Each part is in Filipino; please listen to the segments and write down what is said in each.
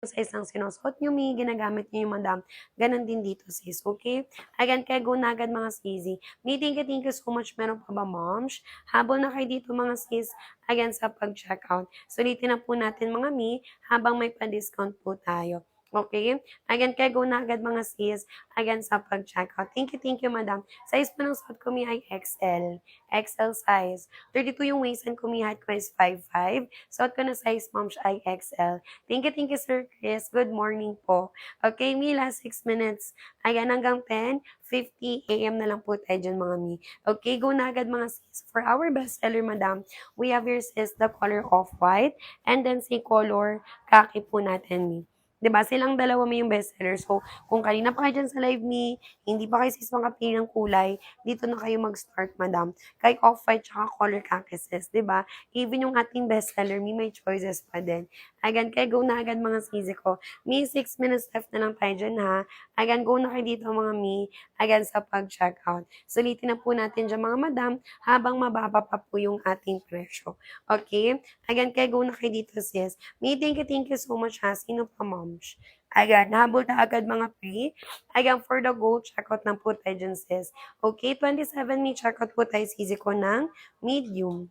size ng sinusuot niyo, ginagamit niyo yung madam, gano'n din dito sis, okay? Again, kaya go na agad mga sisi. Thank you so much. Meron pa ba moms? Habol na kayo dito mga sis, again sa pag-checkout. Sulitin na po natin mga habang may pa-discount po tayo. Okay? Again, kaya go na agad mga sis, again sa pag-checkout. Thank you madam. Size po ng suot ko ay XL. XL size. 32 yung waist and height ko is 5'5". Suot ko na size moms ay XL. Thank you, Sir Chris. Good morning po. Okay, last 6 minutes. Ayan, hanggang 10:50 a.m. na lang po tayo dyan, mga Okay, go na agad, mga sis. For our bestseller, madam, we have here sis the color of white and then si color khaki po natin, 'Diba? Silang dalawa yung bestseller. So, kung kanina pa kayo dyan sa live hindi pa kayo sis makapili ng kulay, dito na kayo mag-start, madam. Kay off-white tsaka color khaki sis, 'diba? Even yung ating bestseller, may choices pa din. Again, kaya go na agad mga sisi ko. 6 minutes left na lang tayo dyan ha. Again, go na kayo dito mga again sa pag-checkout. Sulitin na po natin dyan mga madam, habang mababa pa po yung ating presyo. Okay? Again, kaya go na kayo dito sis. Thank you so much ha. Sino pa moms? Ayan, habol na agad mga pre. Ayan, for the gold, checkout na po tayo dyan sis. Okay, 27 checkout po tayo sisi ko ng medium.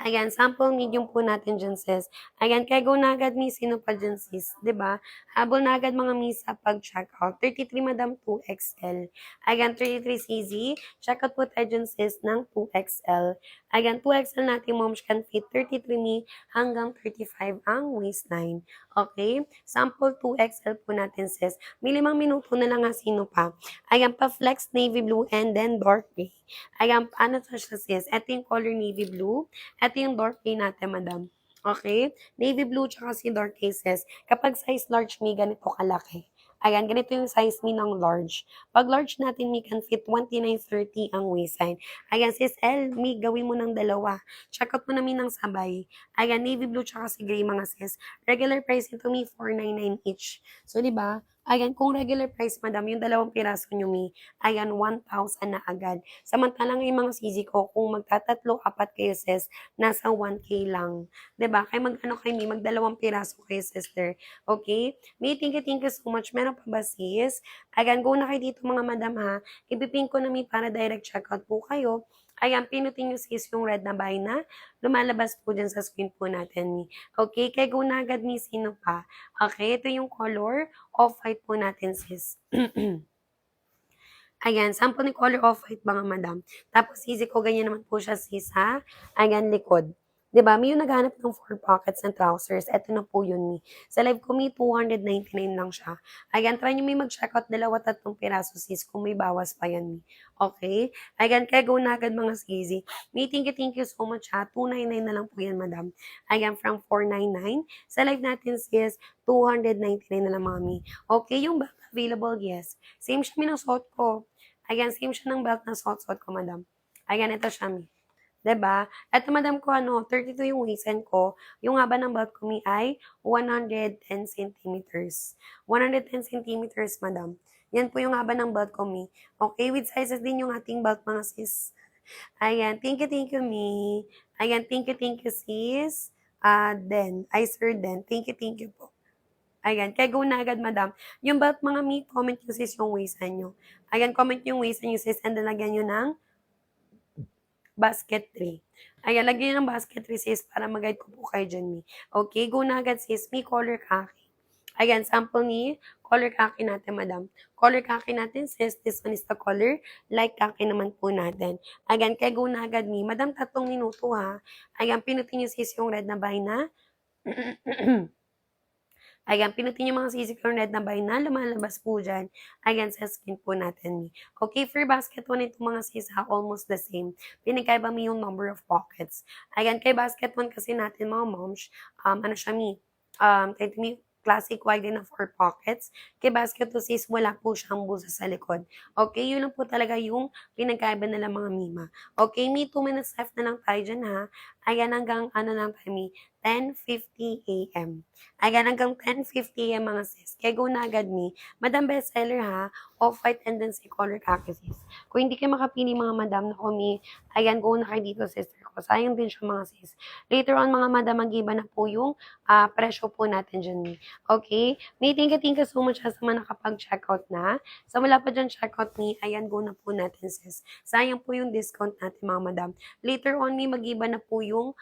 Ayan, sample medium po natin dyan, sis. Ayan, kaya go na agad, miss. Sino pa dyan, sis? ba diba? Habol na agad mga miss sa pag-checkout. 33, madam, 2XL. Ayan, 33 CZ. Checkout po tayo dyan, sis, ng 2XL. Ayan, 2XL natin, moms can fit 33 hanggang 35 ang waistline. Okay? Sample 2XL po natin, sis. May 5 minuto na lang nga sino pa. Ayan, pa-flex navy blue and then dark gray. Ayan, ano to siya, sis? Ito yung color navy blue. Ito yung dark gray natin, madam. Okay? Navy blue tsaka si dark cases. Kapag size large me, ganito kalaki. Ayan, ganito yung size me ng large. Pag large natin, me can fit 29-30 ang waistline. Ayan, sis L, me, gawin mo ng dalawa. Check out mo namin ng sabay. Ayan, navy blue tsaka si gray mga sis. Regular price ito, me, 499 each. So, di ba? Ayan, kung regular price, madam, yung dalawang piraso nyo, me, ayan, 1,000 na agad. Samantalang yung mga sisi ko, kung magtatatlo, apat kayo, sis, nasa 1K lang. 'Di ba? Kaya mag-ano kayo, magdalawang piraso kayo, sister. Okay? Thank you so much. Meron pa ba, sis? Ayan, go na kayo dito, mga madam, ha? Ipipin ko na, para direct checkout po kayo. Ayan, pinutin nyo, sis, yung red na buy na lumalabas po dyan sa screen po natin, Okay? Kaya go na agad, sino pa? Okay? Ito yung color off-white po natin, sis. Ayan, sample ni color off-white mga madam. Tapos sisi ko, ganyan naman po siya sis ha. Ayan, likod. 'Di ba? May yung naghanap ng 4 pockets ng trousers. Ito na po yun, Sa live ko, 299 lang siya. Ayan, try nyo mag-checkout 2-3 piraso, sis, kung may bawas pa yan, Okay? Ayan, kaya go na agad mga sisi. Thank you so much ha. 299 na lang po yan, madam. Ayan, from 499. Sa live natin, sis, 299 na lang, mami. Okay, yung belt available, yes. Same siya minasuot ko. Ayan, same siya ng belt na suot-suot ko, madam. Ayan, ito siya, 'di ba? Ito, madam ko, 32 yung waistline ko. Yung haba ng belt ko, ay 110 centimeters. 110 centimeters, madam. Yan po yung haba ng belt ko, Okay, with sizes din yung ating belt, mga sis. Ayan, thank you, Ayan, thank you, sis. Sir, Den. Thank you po. Ayan, kaya go na agad, madam. Yung belt, mga comment nyo sis yung waistline nyo. Ayan, comment yung waistline nyo sis and then lagyan nyo ng basket tray. Ayan, lagyan nyo ng basket tray sis para mag-guide ko po kayo dyan, Okay, go na agad sis. Color khaki. Ayan, sample color khaki natin, madam. Color khaki natin sis. This one is the color light khaki naman po natin. Ayan, kaya go na agad, Madam, 3 minuto ha. Ayan, pinutin nyo sis yung red na buy na. Ayan, pinutin yung mga sisig or red na buy na lumalabas po dyan. Ayan, sa skin po natin. Okay, for basket 1 itong mga sis almost the same. Pinagkaiba mo yung number of pockets. Ayan, kay basket 1 kasi natin mga moms, ano siya classic wide din na 4 pockets. Kay basket 2 sis, wala po siyang bulsa sa likod. Okay, yun lang po talaga yung pinagkaiba nila mga mima. Okay, 2 minutes left na lang tayo dyan ha. Ayan, hanggang ano lang tayo, 10:50 AM. Ayan, hanggang 10:50 AM mga sis. Kaya go na agad me. Madam bestseller ha, off-white and then si color khaki sis. Kung hindi kayo makapili mga madam na kumi, ayan, go na kayo dito sister ko. Sayang din siya mga sis. Later on mga madam, mag-iba na po yung presyo po natin dyan me. Okay? May thank you so much sa mga nakapag-checkout na. Sa wala pa dyan checkout me, ayan, go na po natin sis. Sayang po yung discount natin mga madam. Later on, may mag-iba na po yung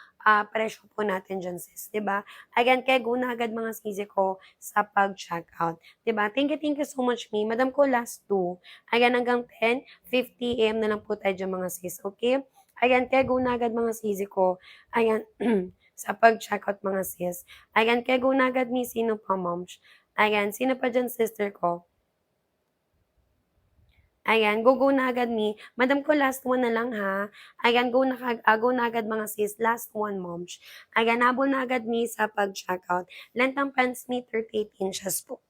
presyo po natin dyan, sis. 'Di ba? Again, kaya go na agad mga sisi ko sa pag-checkout. 'Di ba? Thank you so much, me. Madam ko last two. Ayan, hanggang 10:50 AM na lang po tayo dyan, mga sis. Okay? Ayan, kaya go na agad mga sisi ko. Ayan, sa pag-checkout mga sis. Ayan, kaya go na agad ni sino pa, moms. Ayan, sino pa dyan, sister ko? Ayan, go na agad me. Madam ko last one na lang ha. Ayan, go na agad mga sis. Last one, moms. Ayan, habol na agad me sa pag-checkout. Length ng pants me, 38 inches po.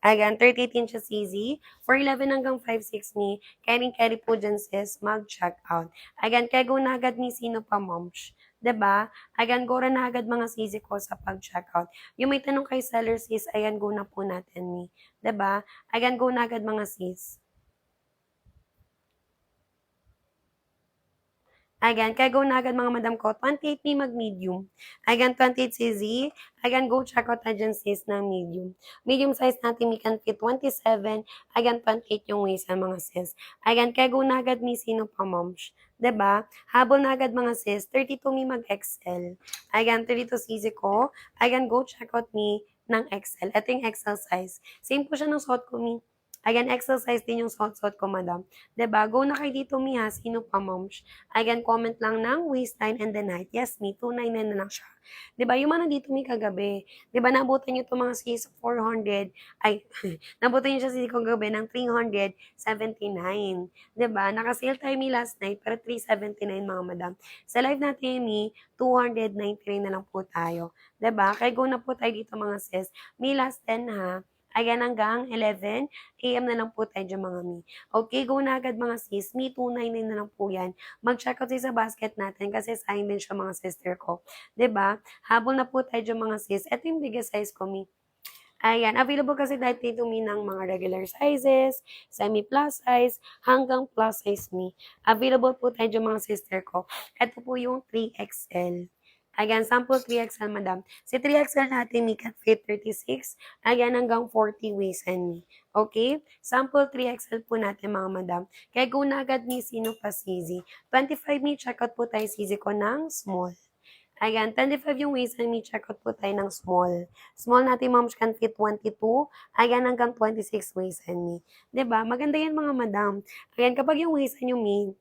Ayan, 38 inches easy. For 11 hanggang 5'6 me, carry po dyan sis, mag-checkout. Ayan, kaya go na agad me, sino pa, moms? 'Di ba? Ayan, go na agad mga sisi ko sa pag-checkout. Yung may tanong kay seller sis, ayan, go na po natin me. 'Di ba? Ayan, go na agad mga sis. Ayan, kaya go na agad mga madam ko, 28 ni mag-medium. Ayan, 28 CZ. Ayan, go check out na dyan sis ng medium. Medium size natin, we can fit 27. Ayan, 28 yung waist ng mga sis. Ayan, kaya go na agad ni sino pa, moms. 'Di ba? Habol na agad mga sis, 32 mi mag-XL. Ayan, 32 CZ ko. Ayan, go check out me ng XL. Ito yung XL size. Same po siya ng suot ko, mi. Ayan, XL size din yung suot ko, madam. 'Di ba? Go na kayo dito, mi ha. Sino pa, moms? Ayan, comment lang ng waistline and then height. Yes, me, 299 na lang siya. 'Di ba? Yung mga nandito mi kagabi, 'di ba naabutan niyo 'tong mga skis 400, ay, naabutan niyo siya sa kagabi ng 379. 'Di ba? Naka-sale tayo mi last night pero 379 mga madam. Sa live natin mi, 299 na lang po tayo. 'Di ba? Kaya go na po tayo dito mga sis. Mi last 10 ha. Ayan, hanggang 11 AM na lang po tayo dyan mga mi. Okay, go na agad mga sis. Mi, 299 na lang po yan. Mag-check out sa basket natin kasi sayang din siya mga sister ko. 'Di ba? Habol na po tayo dyan mga sis. Ito yung biggest size ko, mi. Ayan, available kasi dahil dito mi ng mga regular sizes, semi-plus size, hanggang plus size mi. Available po tayo dyan mga sister ko. Ito po yung 3XL. Ayan, sample 3XL, madam. Si 3XL natin, mi can fit 36. Ayan, hanggang 40 waist and me. Okay? Sample 3XL po natin, mga madam. Kaya go na agad ni sino pa CZ. 25 mi, check out po tayo CZ ko ng small. Ayan, 25 yung waist and me, check out po tayo ng small. Small natin, moms, can fit 22. Ayan, hanggang 26 waist and me. 'Di ba? Maganda yan, mga madam. Ayan, kapag yung waist and yung me,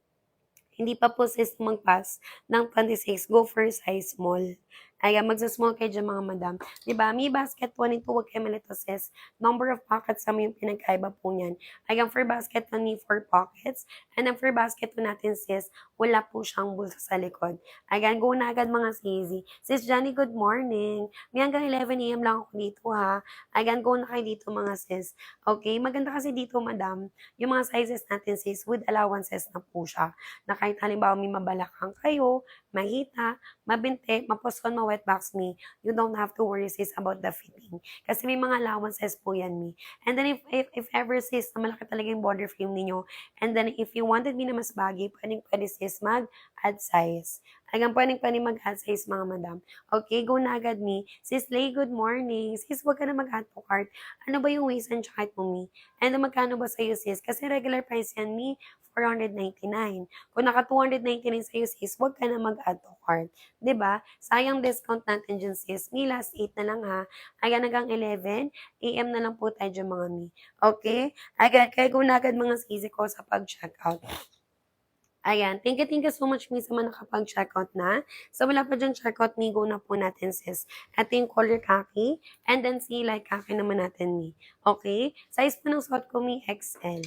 hindi pa po sis mag-pass ng 26, go for size small. Ayan, magsa-small kayo dyan mga madam. Diba? May basket 1 and 2, huwag kayo malito sis. Number of pockets naman yung pinagkaiba po niyan. Ayan, for basket 1, may 4 pockets. And then for basket 2 natin sis, wala po siyang bulsa sa likod. Ayan, go na agad mga sisi. Sis Johnny, good morning. May hanggang 11 AM lang ako dito ha. Ayan, go na kayo dito mga sis. Okay, maganda kasi dito madam. Yung mga sizes natin sis, with allowances na po siya na kahit halimbawa may mabalakang kayo, mahita, mabinte, maposkon, ma-wet box me, you don't have to worry sis about the fitting. Kasi may mga allowances po yan me. And then if ever sis na malaki talaga yung border frame ninyo, and then if you wanted me na mas bagay, pwede sis mag-add size. Hanggang pwede mag-add size mga madam. Okay, go na agad me. Sis Lay, good morning. Sis, wag ka na mag-add to cart. Ano ba yung waist and height mo me? And magkano ba sa'yo sis? Kasi regular price yan me, 499. Kung naka 299 sa'yo sis, huwag ka na mag-add to cart. 'Di ba? Sayang discount natin dyan sis. Mi last 8 na lang ha. Ayan, hanggang 11 AM na lang po tayo dyan mga mi. Okay? Agad, kaya go na agad mga sisi ko sa pag-checkout. Ayan, thank you so much mi sa mga nakapag-checkout na. So wala pa dyan checkout mi, go na po natin sis. Ito yung color khaki, and then si light khaki naman natin mi. Okay? Size po ng suot ko mi, XL.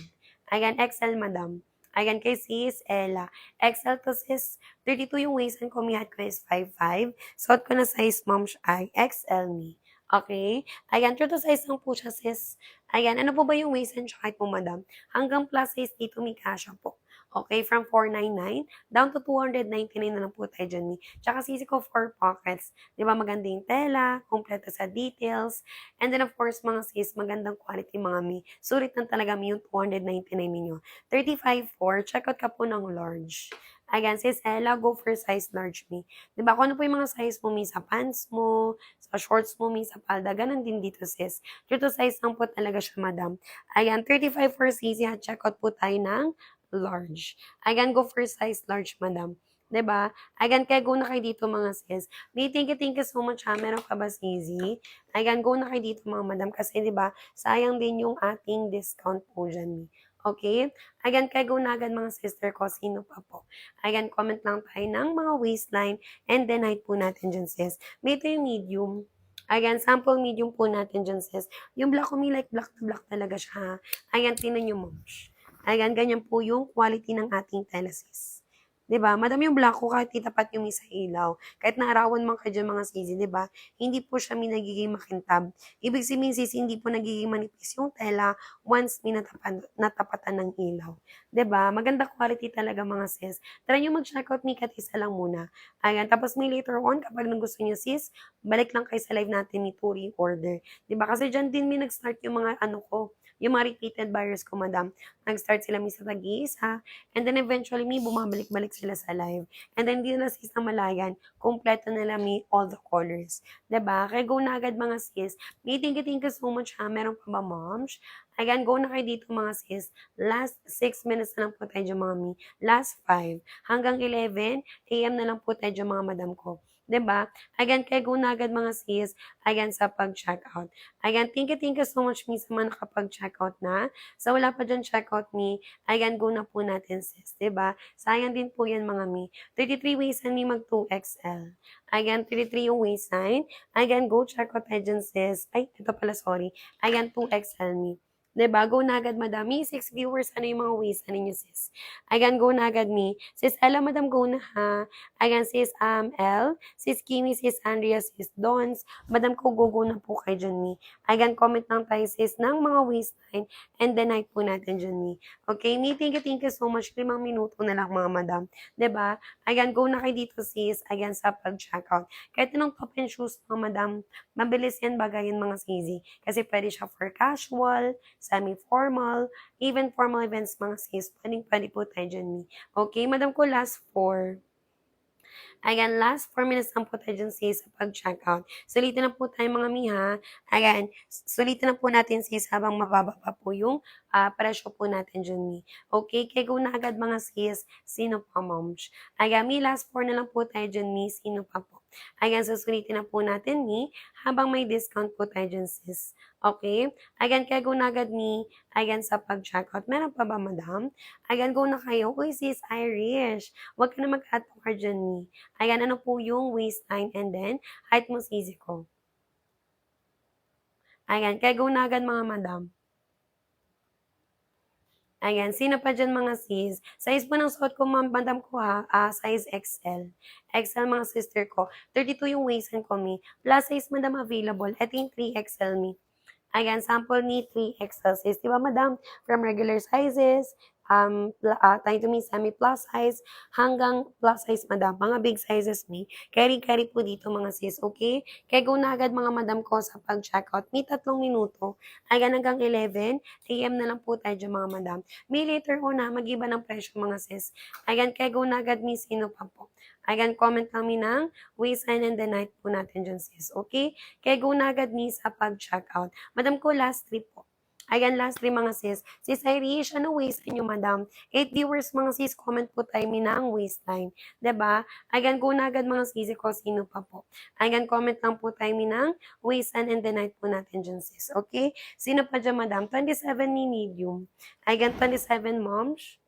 Ayan, XL madam. Ayan, kay sis Ella. XL to sis, 32 yung waist and kumihat ko is 5'5". Suot ko na size moms ay XL me. Okay? Ayan, true to size lang po siya sis. Ayan, ano po ba yung waist and height po madam? Hanggang plus size dito may kasha po. Okay, from 499 down to 299 na lang po tayo dyan, Mi. Tsaka sisi ko 4 pockets. Di ba maganda yung tela, kompleto sa details. And then of course, mga sis, magandang quality mga Mi. Sulit na talaga Mi yung 299 ninyo. 35.4, check out ka po ng large. Again, sis Ella, go for size large, Mi. Di ba, kung ano po yung mga size mo, Mi, sa pants mo, sa shorts mo, Mi, sa palda, ganun din dito, sis. Dito size lang po talaga siya, madam. Ayan, 35 for CC, check out po tayo ng large. Ayan, go for size large, madam. 'Di ba? Ayan, kaya go na kayo dito mga sis. May thank you so much ha. Meron ka ba easy? Ayan, go na kayo dito mga madam kasi 'di ba, sayang din yung ating discount po dyan. Okay? Ayan, kaya go na agad mga sister ko. Sino pa po? Ayan, comment lang tayo ng mga waistline and then height po natin dyan sis. May ito yung medium. Ayan, sample medium po natin dyan sis. Yung black ko, may like black na black talaga siya ha. Ayan, tinan nyo mo. Ayan, ganyan po yung quality ng ating telesis. 'Di ba? Madami yung black ko kahit titapat yung isa ilaw. Kahit naarawan man kayo dyan mga sisi, 'di ba? Hindi po siya may nagiging makintab. Ibig sabihin sis, hindi po nagiging manipis yung tela once may natapatan ng ilaw. 'Di ba? Maganda quality talaga mga sis. Try nyo mag-check out Mikat isa lang muna. Ayan, tapos may later on kapag gusto nyo sis, balik lang kayo sa live natin ni Turi order. 'Di ba? Kasi dyan din may nag-start yung mga ano ko, yung mga repeated buyers ko, madam. Nag-start sila minsan tag-iisa, and then eventually may bumabalik-balik sila sa live. And then di na sis na malayan, kompleto nila may all the colors. 'Di ba? Kaya go na agad mga sis. May thank you so much ha. Meron pa ba moms? Again, go na kayo dito mga sis. Last 6 minutes na lang po tayo dyan mga mi. Last 5. Hanggang 11 AM na lang po tayo dyan mga madam ko. 'Di ba? Again, kaya go na agad mga sis. Again, sa pag-checkout. Again, thank you so much mi sa mga nakapag-checkout na. So, wala pa dyan checkout me, ayan, go na po natin sis, 'di ba? Sayang din po yan mga mi. 33 waistline mi mag 2XL. Ayan, 33 yung waistline. Ayan, go checkout tayo dyan sis. Ay, ito pala, sorry. Ayan, 2XL mi. 'Di ba? Go na agad, madami. 6 viewers, ano yung mga waistline ninyo, sis? Ayan, go na agad, mi. Sis Ella, madam, go na ha. Ayan, sis L, sis Kimi, sis Andrea, sis Dons. Madam ko, go na po kayo dyan, mi. Ayan, comment lang tayo, sis, ng mga waistline. And the night po natin dyan, Mi. Okay, Mi, thank you so much. 5 minuto na lang, mga madam. 'Di ba? Ayan, go na kayo dito, sis. Ayan, sa pag-checkout. Kahit anong top and shoes, mga madam, mabilis yan bagayin mga sisi. Kasi pwede siya for casual, semi-formal, even formal events, mga sis. Pwede po tayo dyan, Mi. Okay, madam ko, last 4. Ayan, last 4 minutes lang po tayo dyan sis sa pag-checkout. Sulitin na po tayo mga miha. Ayan, sulitin na po natin sis habang mababa pa po yung presyo po natin dyan mi. Okay, kaya go na agad mga sis. Sino pa moms? Ayan, mi, last 4 na lang po tayo dyan mi. Sino pa po? Ayan, susulitin na po natin mi habang may discount po tayo dyan sis. Okay? Ayan, kaya go na agad mi. Ayan, sa pag-checkout. Meron pa ba madam? Ayan, go na kayo. Uy sis, Irish. Huwag ka na mag-add to cart dyan mi. Ayan, ano po yung waistline and then height mo sisi ko. Ayan, kaya go na agad mga madam. Ayan, sino pa dyan mga sis? Size po ng suot ko, madam ko ha, size XL. XL mga sister ko. 32 yung waistline ko, mi. Plus size, madam, available. Ito yung 3XL, mi. Ayan, sample ni 3XL sis. Diba, madam? From regular sizes, tayo to me semi-plus size, hanggang plus size, madam. Mga big sizes ni. Carry po dito, mga sis. Okay? Kaya go na agad, mga madam ko, sa pag-checkout. May 3 minuto. Ayan, hanggang 11 AM na lang po tayo dyan, mga madam. May later on na, mag-iba ng presyo, mga sis. Ayan, kaya go na agad, mi, sino pa po. Ayan, comment kami ng waistline and the night po natin dyan, sis. Okay? Kaya go na agad, mi, sa pag-checkout. Madam ko, last 3 po. Ayan, last 3 mga sis. Sis Irish, ano waistline nyo, madam? 8 viewers mga sis, comment po tayo mina ang waistline. 'Di ba? Ayan, go na agad mga sis ko, sino pa po. Ayan, comment lang po tayo mina ang waistline and the night po natin dyan, sis. Okay? Sino pa dyan, madam? 27 ni medium. Ayan, 27 moms.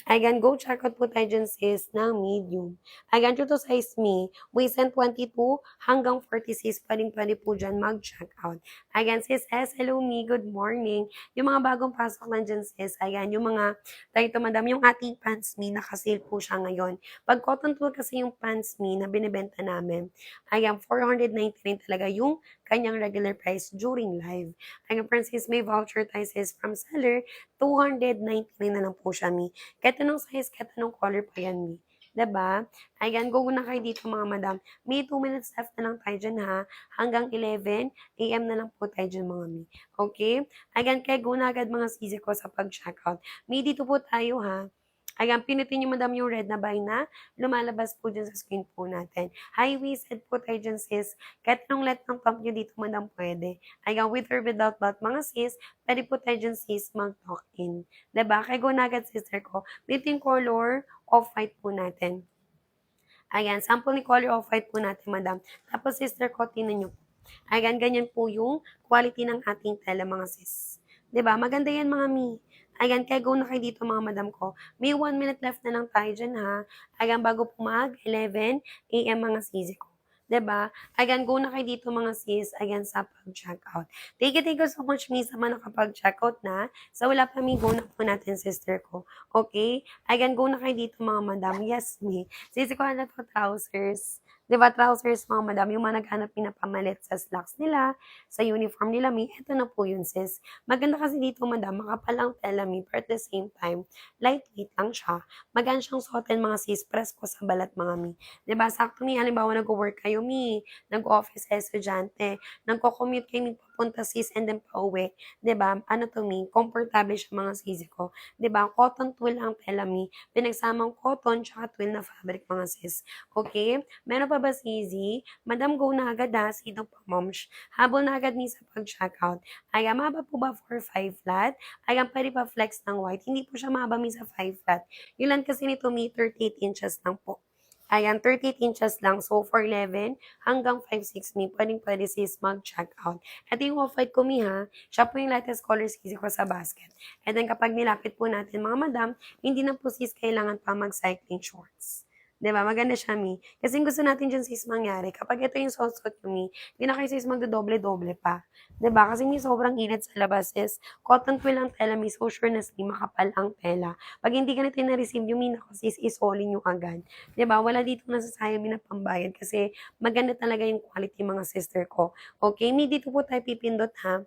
Ayan, go check out po tayo dyan sis ng medium. Ayan, to size me, waistline 22 hanggang 46 pa rin pwede po dyan mag-check out. Ayan, sis S, hello me, good morning. Yung mga bagong pasok lang dyan sis, ayan, yung mga, tayo madam, yung ating pants me, nakasale po siya ngayon. Pag cotton tool kasi yung pants me na binibenta namin, ayan, 499 talaga yung kanyang regular price during live. Ayan, Francis, may voucher tayo sis from seller 299 na lang po siya, Mi. Kahit anong size, kahit anong color pa yan, Mi. 'Di ba? Ayan, go na kayo dito mga madam. May 2 minutes left na lang tayo dyan ha. Hanggang 11 AM na lang po tayo dyan mga Mi. Okay? Ayan, kaya go na agad mga sisi ko sa pag-checkout. Mi, dito po tayo ha. Ayan, pinutin niyo madam yung red na buy na lumalabas po dyan sa screen po natin. High waisted po tayo dyan sis. Kahit anong let ng pump niyo dito madam pwede. Ayan, with or without belt mga sis, pwede po tayo dyan sis mag-talk in. Diba? Kaya go na agad sister ko. Meeting color, off-white po natin. Ayan, sample ni color off-white po natin madam. Tapos sister ko, tinan nyo. Ayan, ganyan po yung quality ng ating tela mga sis. 'Di ba? Maganda yan mga mi. Ayan, kaya go na kayo dito mga madam ko. May 1 minute left na lang tayo dyan ha. Ayan, bago po mag 11 AM mga sisi ko. 'Di ba? Ayan, go na kayo dito mga sis. Ayan, sa pag-checkout. Thank you so much, miss, sa mga nakapag-checkout na. Sa wala pa mi, go na po natin, sister ko. Okay? Ayan, go na kayo dito mga madam. Yes, mi. Sisi ko na to trousers. 'Di ba, trousers mga madam, yung mga naghanap pinapamalit sa slacks nila, sa uniform nila, mi, eto na po yun, sis. Maganda kasi dito, madam, makapal ang tela, mi, but at the same time, lightweight lang siya. Magaan siyang suotin, mga sis, press ko sa balat, mga mi. 'Di ba, sakto mi, halimbawa, nag-work kayo, mi, nag-office estudyante, nagko-commute kayo, mi, papunta, sis, and then pauwi. 'Di ba, ano to, mi, komportable siya, mga sisi ko. 'Di ba, cotton twill ang tela, mi, pinagsamang cotton, tsaka twill na fabric, mga sis. Okay? Meron pa ba easy? Madam, go na agad ha. Sino pa, moms? Habol na agad ni sa pag-checkout. Ayan, mahaba po ba for 5 flat? Ayan, pwede pa flex ng white. Hindi po siya mahaba mi sa 5 flat. Yung lang kasi nito mi 38 inches lang po. Ayan, 38 inches lang. So, for 11 hanggang 5'6 mi, pwede sis mag-checkout. Ito yung off-white ko mi ha. Siya po yung latest color sisi ko sa basket. And then, kapag nilapit po natin mga madam, hindi na po sis kailangan pa mag-cycling shorts. 'Di ba? Maganda siya, Mi. Kasi gusto natin dyan sis mangyari, kapag ito yung suot nyo, Mi, hindi na kayo sis magdodoble-doble pa. 'Di ba? Kasi Mi, sobrang init sa labas sis. Cotton twill ang tela, Mi. So sure na sis, makapal ang tela. Pag hindi ganito yung na-receive yung Mi, naku sis, isolin nyo agad. 'Di ba? Wala dito nasasayang Mi na pambayad kasi maganda talaga yung quality mga sister ko. Okay, Mi, dito po tayo pipindot ha.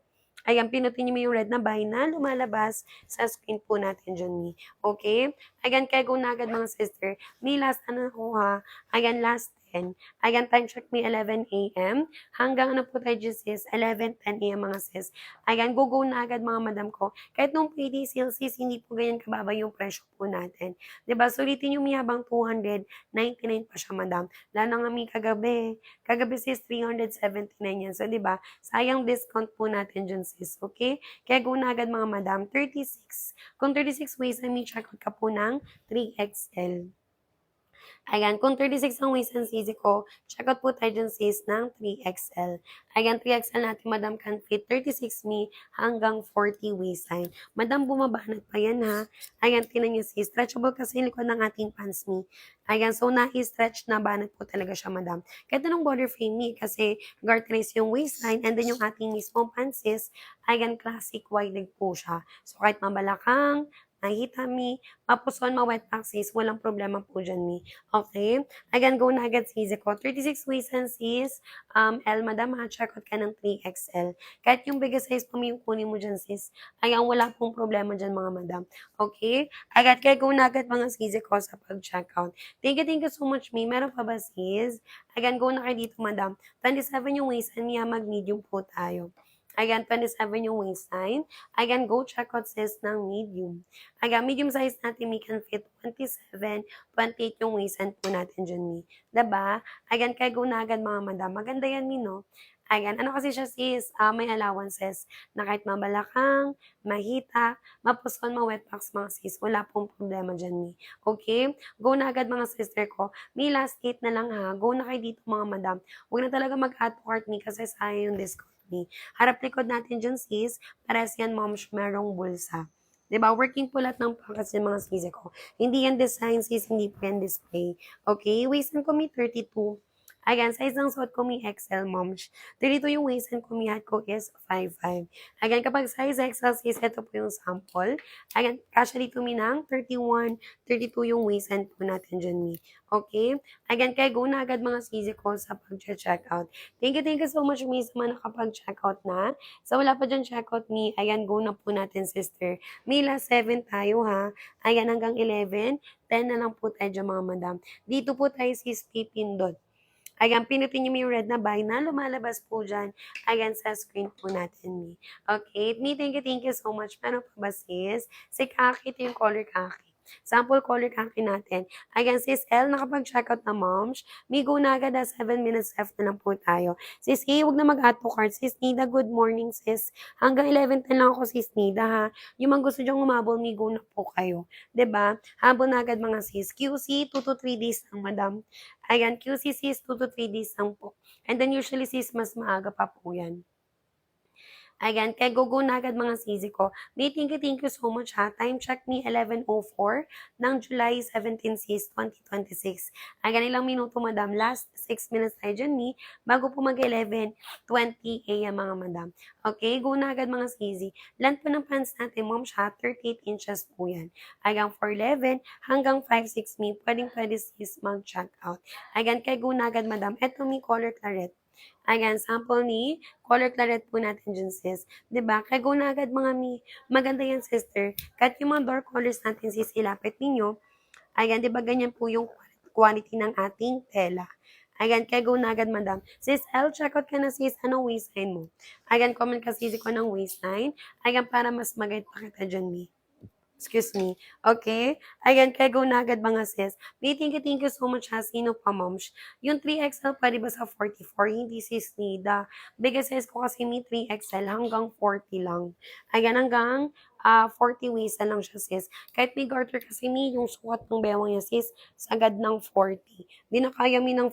Ayan, pinutin niyo mo yung red na buy na lumalabas sa screen po natin dyan, Mi. Okay? Ayan, kaya go na agad mga sister. May last na nakuha. Ayan, last 10. Ayan, time check me 11 AM. Hanggang ano po tayo dyan, sis? 11:10 AM mga sis. Ayan, go na agad mga madam ko. Kahit nung payday sale, sis, hindi po ganyan kababa yung presyo po natin. 'Di ba? Sulitin yung may habang 299 pa siya, madam. Lalo nga may kagabi. Kagabi sis, 379 yan. So, 'di ba? Sayang discount po natin dyan, sis. Okay? Kaya go na agad mga madam. 36. Kung 36 ways, I mean, check out ka po ng 3XL. Ayan, kung 36 ang waist and sisi ko, check out po tayo dyan sis ng 3XL. Ayan, 3XL natin, madam, can fit 36 me hanggang 40 waistline. Madam, bumabanat pa yan ha. Ayan, tinan nyo sis, stretchable kasi yung likod ng ating pants me. Ayan, so na-stretch na banat po talaga siya, madam. Kahit anong border frame me, kasi garterized yung waistline, and then yung ating mismong pants sis, ayan, classic wide leg po siya. So, kahit mabalakang, nakita mi, mapuson, ma-wet axis, walang problema po dyan mi. Okay? Again, go na agad sis ko. 36 waist and sis, L, madam ha, check out ka ng 3XL. Kahit yung biggest size po yung kunin mo dyan sis, ayan, wala pong problema dyan mga madam. Okay? Agad, kaya go na agad mga sis ko sa pag-checkout. Thank you so much mi. Meron pa ba sis? Again, go na kayo dito madam. 27 yung waist and niya, mag-medium po tayo. Ayan, 27 yung waistline. Ayan, go check out sis ng medium. Ayan, medium size natin, we can fit 27, 28 yung waistline po natin dyan, mi. Diba? Ayan, kaya go na agad mga madam. Maganda yan, mi, no? Ayan, ano kasi siya sis, may allowances na kahit mabalakang, mahita, mapuson, ma-wet packs mga sis, wala pong problema dyan, mi. Okay? Go na agad mga sister ko. May last 8 na lang ha. Go na kayo dito mga madam. Huwag na talaga mag-add to cart, mi, kasi sayang yung discount, mi. Harap likod natin dyan sis, pares yan moms, merong bulsa. 'Di ba? Working po lahat ng pangkas yung mga sis ko. Hindi yan design sis, hindi po yan display. Okay? Waist ko may 32. Again, size ng suot ko may XL, moms. 32 yung waist and kung may height ko is 5'5". Again, kapag size XL sis, ito po yung sample. Again, kasya dito mi ng 31, 32 yung waist and po natin dyan mi. Okay? Again, kaya go na agad mga sisi ko sa pag-check out. Thank you so much mi sa mga nakapag-check out na. Sa wala pa dyan check out mi, ayan, go na po natin sister. May last 7 tayo ha. Ayan, hanggang 11, 10 na lang po tayo dyan mga madam. Dito po tayo sis pipindot. Ayan, pinutin niyo yung red na buy na lumalabas po dyan. Ayan, sa screen po natin, Mi. Okay, Mi, thank you so much. Meron pa ba, sis? Si Kaki, ito yung color Kaki. Sample color Kaki natin. Ayan, sis L, nakapag-checkout na moms. Mi, go na agad 7 minutes left na lang po tayo. Sis A, huwag na mag-add to cart. Sis Nida, good morning, sis. Hanggang 11:10 lang ako, sis Nida, ha. Yung mga gusto dyang umabol, mi, go na po kayo. 'Di ba? Habol na agad mga sis. QC, 2 to 3 days lang, madam. Ayan, QCC is 2 to 3 days lang po. And then usually sis, mas maaga pa po yan. Ayan, kaya go na agad mga sisi ko. May thank you so much ha. Time check ni 11:04 ng July 17 sis 2026. Ayan, ilang minuto madam. Last 6 minutes tayo dyan ni bago po mag 11:20 a.m. mga madam. Okay, go na agad mga sisi. Length po ng pants natin, mom siya, 38 inches po yan. Ayan, for 11 hanggang 5-6 mi, pwede sis mag-check out. Ayan, kaya go na agad madam. Ito mi color claret. Ayan, sample ni color claret po natin dyan, sis. 'Di ba? Kaya go na agad mga mi. Maganda yan, sister. Kahit yung mga dark colors natin, sis, ilapit ninyo. Ayan, 'di ba ganyan po yung quality ng ating tela. Ayan, kaya go na agad, madam. Sis L, check out ka na, sis. Anong waistline mo? Ayan, comment ka, sis, ko ng waistline. Ayan, para mas mag-guide pa kita dyan, mi. Excuse me. Okay? Ayan, kaya go na agad mga sis. May thank you so much ha. Sino pa, moms? Yung 3XL, pwede ba sa 44? Hindi sis Nida. Biggest size ko kasi may 3XL hanggang 40 lang. Ayan, hanggang 40 waist na lang siya, sis. Kahit may garter kasi may yung sukat ng bewang niya, sis, sagad ng 40. Hindi na kaya mi ng,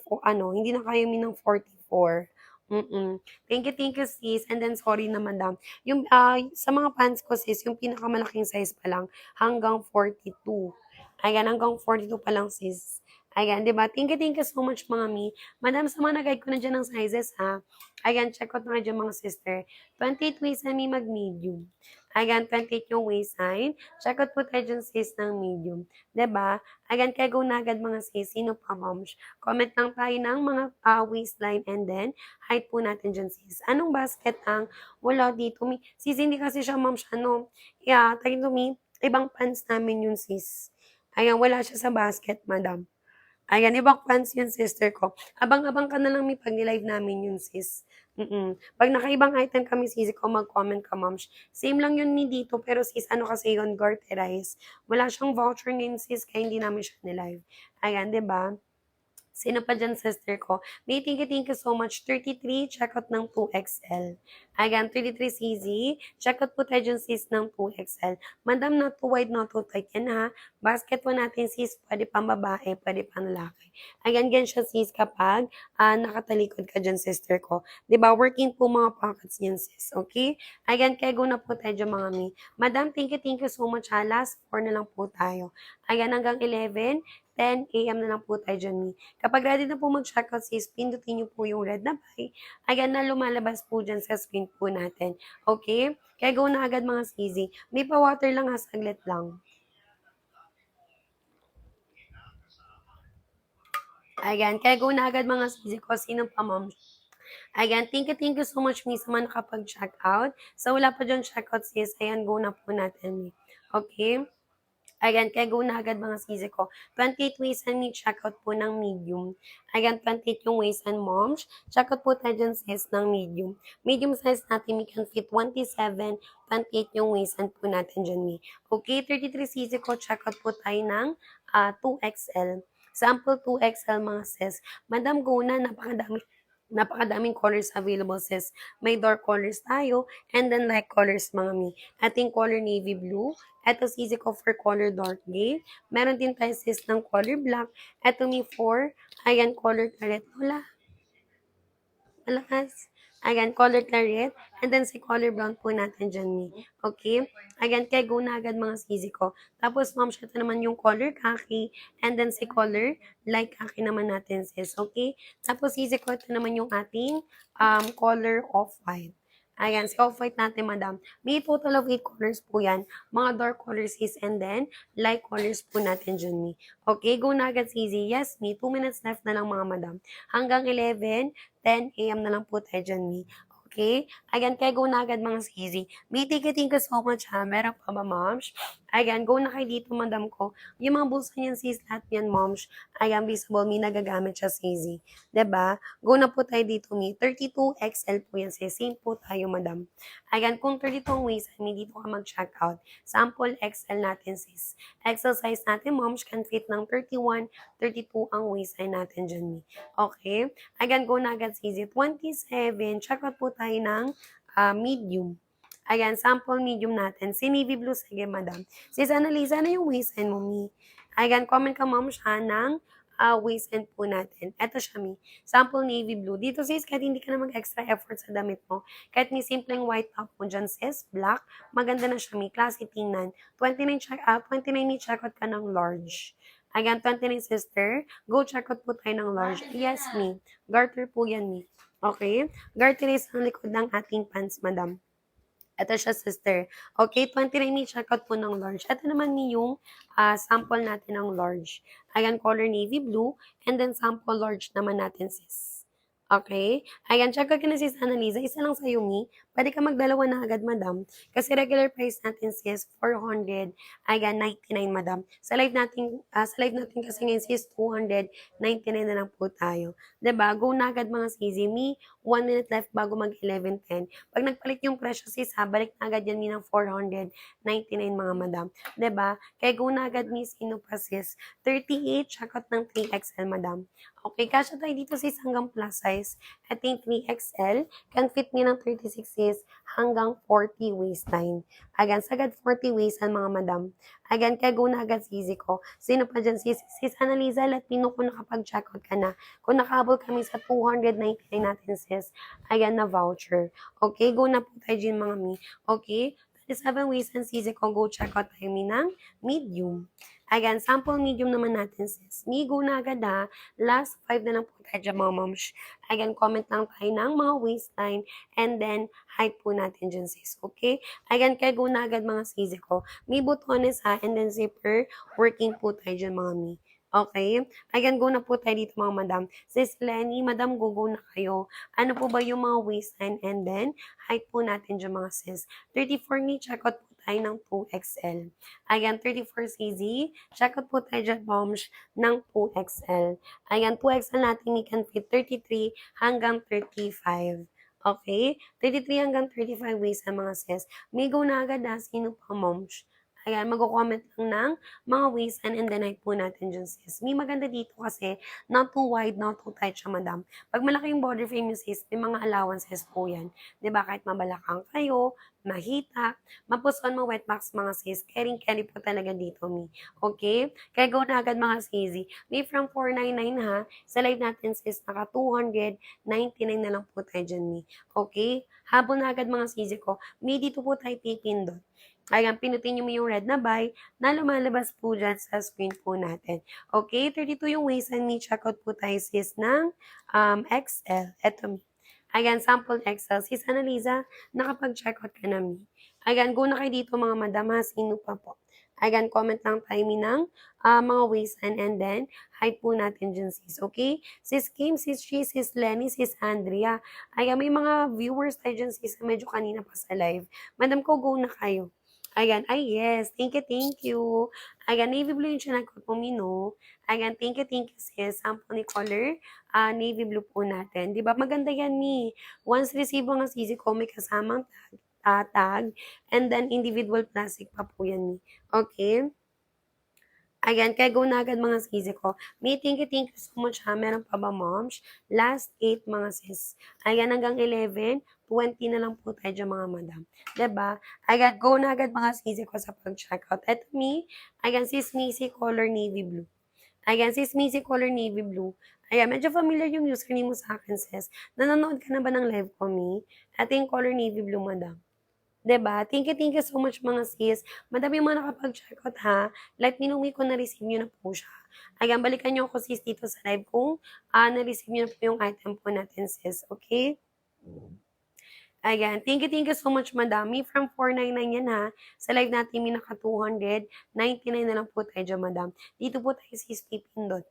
hindi na kaya mi ng 44. Mm-mm. Thank you, sis. And then, sorry na, madam. Yung, sa mga pants ko, sis, yung pinakamalaking size pa lang, hanggang 42. Ayan, hanggang 42 pa lang, sis. Ayan, di ba? Thank you so much, mga mi. Madam, sa mga nag-guide ko na dyan ng sizes, ha? Ayan, check out na dyan, mga sister. 28 waist na mi mag-medium. Ayan, 28 yung waistline. Check out po tayo dyan, sis, ng medium. Diba? Ayan, kaya go na agad, mga sis. Sino pa, moms? Comment lang tayo ng mga waistline and then height po natin dyan, sis. Anong basket ang wala dito? Sis, hindi kasi siya, moms, ano, yeah, tayo mi, ibang pants namin yun, sis. Ayan, wala siya sa basket, madam. Ayan, ibang fans yun, sister ko. Abang-abang ka na lang may pag live namin yun, sis. Pag nakaibang item kami, sis, ko mag-comment ka, moms. Same lang yun ni dito, pero sis, ano kasi yun, garterize. Wala siyang voucher ngayon, sis, kaya hindi namin siya ni-live. Ayan, 'di ba? Sino pa dyan, sister ko? May thank you so much. 33, check out ng 2XL. Ayan, 33 CZ. Check out po tayo dyan, sis, ng 2XL. Madam, not too wide, not too tight yan, ha? Basket po natin, sis, pwede pang babae, pwede pang lalaki. Ayan, gan siya, sis, kapag nakatalikod ka dyan, sister ko. Diba, working po mga pockets niyan, sis. Okay? Ayan, kaya go na po tayo dyan, mga mi. Madam, thank you so much, ha? Last 4 na lang po tayo. Ayan, hanggang 11, 10 a.m. na lang po tayo dyan, mi. Kapag ready na po mag-checkout, sis, pindutin niyo po yung red na buy. Ayan na lumalabas po dyan sa screen po natin. Okay? Kaya go na agad mga sisi. May pa-water lang ha, saglit lang. Ayan, kaya go na agad mga sisi ko. Sino pa, ma'am? Ayan, thank you so much, miss, man nakapag-check out. So, wala pa dyan checkout, sis. Ayan, go na po natin. Okay? Ayan, kaya go na agad mga sisi ko. 28 waist and me, checkout po ng medium. Ayan, 28 yung waist and moms. Checkout po tayo dyan sis ng medium. Medium size natin, we can fit 27, 28 yung waist and po natin dyan ni. Okay, 33 sisi ko, checkout po tayo ng 2XL. Sample 2XL mga sis. Madam, go na, napakadaming colors available, sis. May dark colors tayo, and then light colors, mga mi. Ating color navy blue. Ito sisi ko for color dark gray. Meron din tayo, sis, ng color black. Ito mi for, ayan, color claret. Wala. Malakas. Ayan, color claret. And then si color brown po natin dyan, Mi. Okay? Ayan, kaya go na agad mga sisi ko. Tapos, ma'am, siya ito naman yung color khaki. And then si color light khaki naman natin, sis. Okay? Tapos, sisi ko, ito naman yung ating color off-white. Ayan, si off-white natin, madam. May total of 8 colors po yan. Mga dark colors is and then light colors po natin dyan, Mi. Okay, go na agad, Sisi. Yes, Mi. 2 minutes left na lang, mga madam. Hanggang 10 a.m. na lang po tayo dyan, Mi. Okay? Ayan, kaya go na agad mga sisi. May thank you so much ha. Meron pa ba, moms? Ayan, go na kayo dito, madam ko. Yung mga bulsa niyan, sis, lahat yan, moms. Ayan, visible, may nagagamit siya, sisi. 'Di ba? Go na po tayo dito, mi. 32XL po yan, sis. Same po tayo, madam. Ayan, kung 32 ang waist, may dito ka mag-check out. Sample XL natin, sis. XL size natin, moms, can fit ng 31, 32 ang waistline natin dyan, mi. Okay? Ayan, go na agad, sisi. 27, check out po tayo ng medium. Ayan, sample medium natin. Si navy blue, sige, madam. Sis Annalisa, ano yung waistline mo, mi? Ayan, comment ka, ma'am, siya ng waistline po natin. Eto siya, mi. Sample navy blue. Dito, sis, kahit hindi ka na mag-extra effort sa damit mo, kahit may simpleng white top mo dyan, sis, black, maganda na siya, mi. Classy tingnan. 29 mi, check out ka ng large. Ayan, 29 sister. Go check out po tayo ng large. Yes, mi. Garter po yan, mi. Okay? Garter is ang likod ng ating pants, madam. Ito siya, sister. Okay, 29 may checkout po ng large. Ito naman yung sample natin ng large. Ayan, color navy blue. And then, sample large naman natin, sis. Okay? Ayan, check out ka na, sis Annalisa. Isa lang sa'yo, mi. Pwede ka magdalawa na agad, madam. Kasi regular price natin, sis, 400. Ayan, 99, madam. Sa live natin kasi ngayon, sis, 299 na lang po tayo. 'Di ba? Go na agad, mga sisi. Mi, 1 minute left bago mag 11:10. Pag nagpalit yung presyo, sis, ha, balik na agad yan, mi, ng 499, mga madam. 'Di ba? Kaya go na agad, miss, sino pa, sis. 38, check out ng 3XL, madam. Okay, kasya tayo dito, sis, hanggang plus size. At yung 3XL, can fit me ng 36, sis, hanggang 40 waistline. Again, sagad 40 waistline, mga madam. Again, kaya go na agad, sisi ko. Sino pa dyan, sis? Sis Annalisa, let me know kung nakapag-check out ka na. Kung nakahabol kami sa 299 natin, sis, ayan na voucher. Okay, go na po tayo dyan, mga mi. Okay, 37 waistline, sisi ko, go check out tayo, mi, ng medium. Ayan, sample medium naman natin, sis. Mi, go na agad, ha. Last 5 na lang po tayo dyan, mga moms. Ayan, comment lang tayo ng mga waistline and then height po natin dyan, sis. Okay? Ayan, kaya go na agad, mga sisi ko. May butones, ha, and then zipper. Working po tayo dyan, mga mi. Okay? Ayan, go na po tayo dito, mga madam. Sis Lenny, madam, go na kayo. Ano po ba yung mga waistline and then height po natin dyan, mga sis. 34 ni, check out po tayo ng 2XL. Ayan, 34CZ. Check out po tayo dyan, moms, ng 2XL. Ayan, 2XL natin, we can fit 33 hanggang 35. Okay? 33 hanggang 35 waist ang mga sis. May go na agad, sino pa, moms? Ayan, mag-comment lang ng mga waist and then height po natin dyan, sis. May maganda dito kasi, not too wide, not too tight siya, madam. Pag malaki yung body frame yung sis, may mga allowances po yan. Diba? Kahit mabalakang kayo, mahita, mapuson mo wet box, mga sis. Caring-carry po talaga dito, mi. Okay? Kaya go na agad, mga sisi. May from 499, ha. Sa live natin, sis, naka 299 na lang po tayo dyan, mi. Okay? Habol na agad, mga sisi ko. May dito po tayo pipindot. Ayan, pinutin nyo mo yung red na buy na lumalabas po dyan sa screen po natin. Okay, 32 yung waist and me. Check out po tayo, sis, ng XL. Eto, mi. Ayan, sample XL. Sis Annalisa, nakapag-check out ka na, mi. Ayan, go na kayo dito, mga madam, ha. Sino pa po? Ayan, comment lang tayo, mi, ng mga waist and then height po natin dyan, sis. Okay? Sis Kim, sis Chi, sis Lenny, sis Andrea. Ayan, may mga viewers tayo dyan, sis, medyo kanina pa sa live. Madam ko, go na kayo. Ayan, ay yes, thank you, thank you. Ayan, navy blue yung chinag ko po, Mino. Ayan, thank you, sis. Sample ni color, navy blue po natin. Di ba? Maganda yan, Mi. Once receive mo ng sisi ko, may kasamang tag, and then individual plastic pa po yan, Mi. Okay? Ayan, kaya go na agad, mga sisi ko. May thank you so much, ha. Meron pa ba, moms? Last 8, mga sis. Ayan, hanggang 11, 20 na lang po tayo dyan, mga madam. Diba? Ayan, go na agad, mga sisi ko sa pag-checkout. Ito, mi. Ayan, sis Missy, color navy blue. Ayan, sis Missy, color navy blue. Ayan, medyo familiar yung username mo sa akin sis. Nanonood ka na ba ng live ko, Mi? Ito yung color navy blue, madam. 'Di ba? Thank you so much mga sis. Madami yung mga nakapag-checkout ha. Let me know kung na-receive niyo na po siya. Ayan, balikan niyo ako sis dito sa live kung na-receive niyo na po yung item po natin sis. Okay? Ayan, thank you so much madami. From 499 yan ha. Sa live natin may naka 299 na lang po tayo dyan madam. Dito po tayo sis pipindot.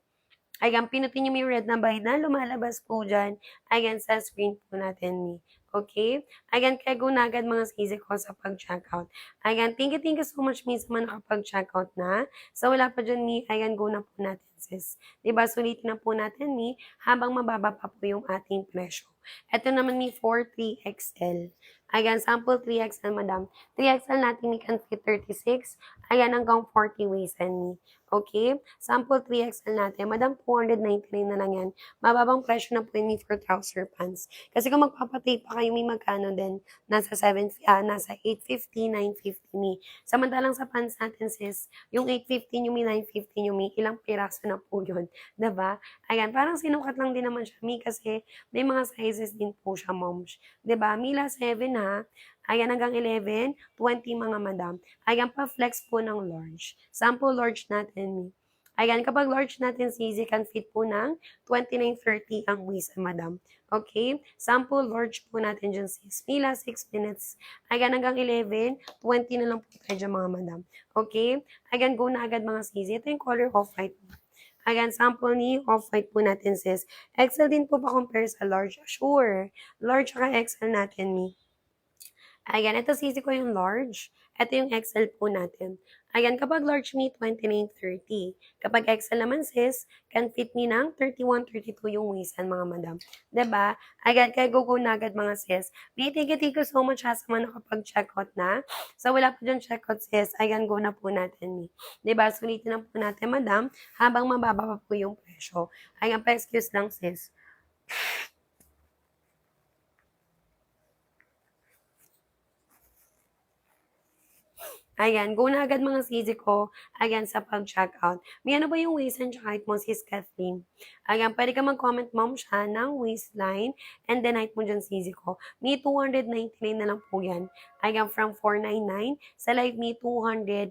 Ayan, pinutin niyo mo yung red na buy na lumalabas po dyan. Ayan, sa screen po natin ni. Okay? Ayan, kaya go na agad mga sisi ko sa pag-checkout. Ayan, thank you so much mi sa mga nakapag-checkout na. So, wala pa dyan mi. Ayan, go na po natin sis. Diba, sulitin na po natin mi habang mababa pa po yung ating presyo. Ito naman mi for 3XL. Ayan, sample 3XL madam. 3XL natin mi can fit 36. Ayan, hanggang 40 waist and mi. Okay? Sample 3XL natin. Madam, 299 na lang yan. Mababang presyo na po yun for trouser pants. Kasi kung magpapatape pa kayo, may magkano din. Nasa 850, 950 ni. Samantalang sa pants natin, sis, yung 850 yung may 950 yung may ilang piraso na po yun. Diba? Ayan, parang sinukat lang din naman siya, mi, kasi may mga sizes din po siya, moms. Diba? Mila 7 ha. Ayan, hanggang 11, 20 mga madam. Ayan pa flex po ng large. Sample large natin. Ayan, kapag large natin si Easy can fit po ng 29.30 ang waist, madam. Okay? Sample large po natin dyan sis. Pila, 6 minutes. Ayan, hanggang 11, 20 na lang po tayo dyan mga madam. Okay? Ayan, go na agad mga sis. Ito yung color off-white. Ayan, sample ni off-white po natin sis. XL din po pa compare sa large. Sure. Large at XL natin ni. Ayan, ito sisi ko yung large. Ito yung XL po natin. Ayan, kapag large me, 29.30. Kapag XL naman sis, can fit me ng 31.32 yung waistan mga madam. Diba? Ayan, kaya go na agad mga sis. Thank you so much ha sa mga nakapag-checkout na. So, wala pa dyan checkout sis. Ayan, go na po natin. Diba? Sulitin na po natin madam habang mababa pa po yung presyo. Ayan, pa-excuse lang sis. Ayan, go na agad mga sisi ko, ayan, sa pag-checkout. May ano ba yung waistline tsaka height mo, sis Kathleen? Ayan, pwede ka mag-comment, ma'am, siya ng waistline and then height mo dyan, sisi ko. May 299 na lang po yan. Ayan, from 499, sa live may 299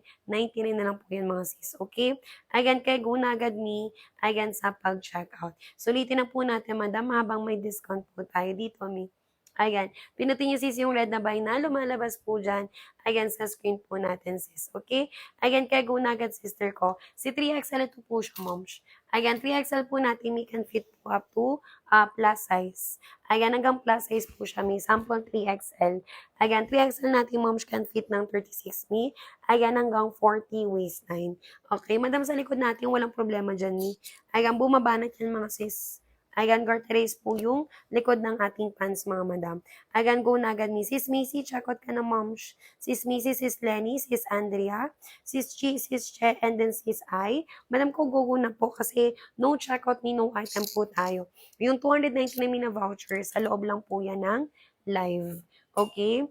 na lang po yan, mga sis, okay? Ayan, kaya go na agad ni, ayan, sa pag-checkout. Sulitin na po natin, madam, habang may discount po tayo dito, mi. Ayan, pinutin niyo sis yung red na buy na lumalabas po dyan. Ayan, sa screen po natin sis. Okay? Ayan, kaya go na agad sister ko. Si 3XL ito po siya, moms. Ayan, 3XL po natin, may can fit po up to plus size. Ayan, hanggang plus size po siya, may sample 3XL. Ayan, 3XL natin, moms, can fit ng 36 me. Ayan, hanggang 40 waistline. Okay, madam, sa likod natin, walang problema dyan, mi. Ayan, bumaba na dyan mga sis. Ayan, garterize po yung likod ng ating pants, mga madam. Ayan, go na agad ni Sis Macy, check out ka na, moms. Sis Macy, Sis Lenny, Sis Andrea, Sis Chi, Sis Che, and then Sis I. Madam ko, go na po kasi no checkout ni no item po tayo. Yung 299 na voucher, sa loob lang po yan ng live. Okay?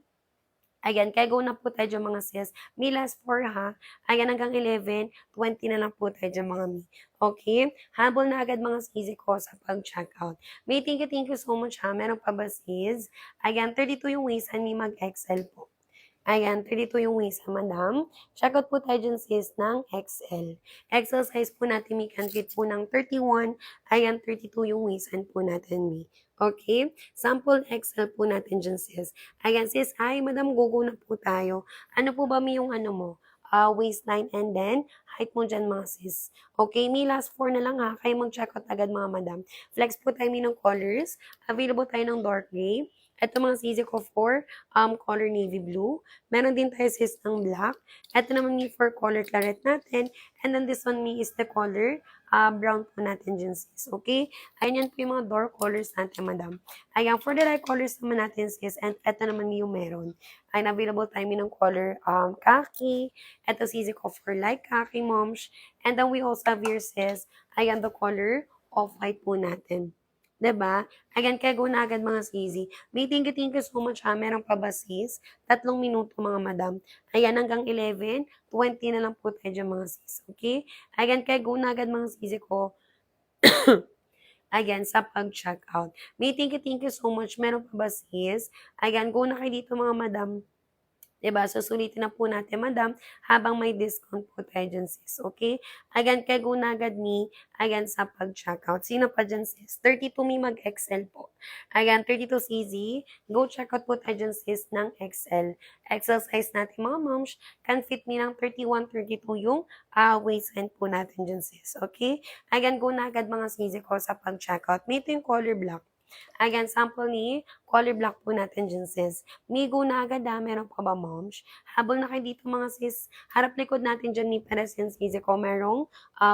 Ayan, kaya go na po tayo dyan mga sis. May last 4 ha. Ayan, hanggang 11, 20 na lang po tayo dyan mga mi. Okay? Habol na agad mga sisi ko sa pag-checkout. May thank you so much ha. Meron pa ba sis? Ayan, 32 yung waist and may mag-XL po. Ayan, 32 yung waist, madam. Check out po tayo dyan, sis, ng XL. XL size po natin, may can fit po ng 31. Ayan, 32 yung waistan po natin, may. Okay? Sample XL po natin dyan, sis. Ayan, sis, hi, madam, gogo na po tayo. Ano po ba may yung ano mo? Waistline and then height mo dyan, mga sis. Okay, may last 4 na lang ha. Kayo mag-check out agad, mga madam. Flex po tayo ng colors. Available tayo ng dark gray. Ito mga sisi ko for color navy blue. Meron din tayo sis ng black. Ito naman me for color claret natin. And then this one me is the color brown po natin dyan sis. Okay? Ayan yan po yung mga door colors natin, madam. Ayan, for the light colors naman natin sis. And ito naman yung meron. Ayan, available tayo ng color khaki. Ito sisi ko for light khaki, moms. And then we also have here sis. Ayan, the color of white po natin. 'Di ba? Ayan, kaya go na agad mga sisi. May thank you so much ha. Meron pa ba sis? 3 minuto mga madam. Ayan, hanggang 11, 20 na lang po tayo dyan mga sis. Okay? Ayan, kaya go na agad mga sisi ko. Again, sa pag-checkout. May thank you so much. Meron pa ba sis? Ayan, go na kayo dito mga madam. 'Di ba? Susulitin na po natin madam habang may discount po tayo diyan sis, okey? Again, kay go na agad ni ayan sa pag-checkout. Sino pa diyan sis? 32 mi mag-XL po. Ayan, 32 CZ, go checkout po tayo diyan sis ng XL. XL size natin mga moms, can fit me ng 31, 32 yung waistline po natin diyan sis, okey? Ayan, go na agad mga CZ ko sa pag-checkout. May ito yung color block. Ayan, sample ni color block po natin dyan, sis. Migo na agad meron pa ba, moms? Habol na kayo dito mga sis. Harap likod natin dyan ni para since easy ko, merong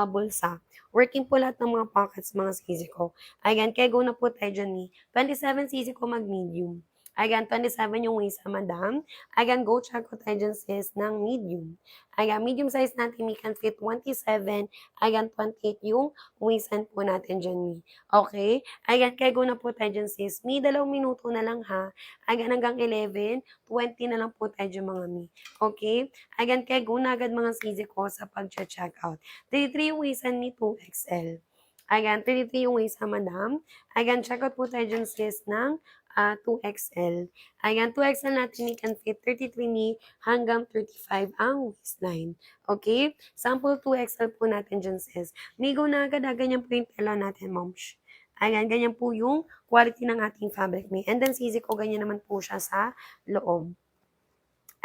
bulsa. Working po lahat ng mga pockets mga sisi ko. Ayan, kaya go na po tayo dyan ni 27 sisi ko mag-medium. Ayan, 27 yung waist madam. Ayan, go check ko tayo dyan sis ng medium. Ayan, medium size natin, we can fit 27. Ayan, 28 yung waistline po natin dyan ni. Okay? Ayan, kaya go na po tayo dyan sis. May 2 minuto na lang ha. Ayan, hanggang 11, 20 na lang po tayo dyan mga mi. Okay? Ayan, kaya go na agad mga sisi ko sa pag-check out. 33 yung waistline ni 2XL. Ayan, 33 yung waist madam. Ayan, check out po tayo dyan sis ng 2XL. Ayan, 2XL natin ni can fit 33 ni hanggang 35 ang waistline. Okay? Sample 2XL po natin dyan sis. Migo na agad, ganyan po yung tela natin, moms. Ayan, ganyan po yung quality ng ating fabric may. And then, sisi ko, ganyan naman po siya sa loob.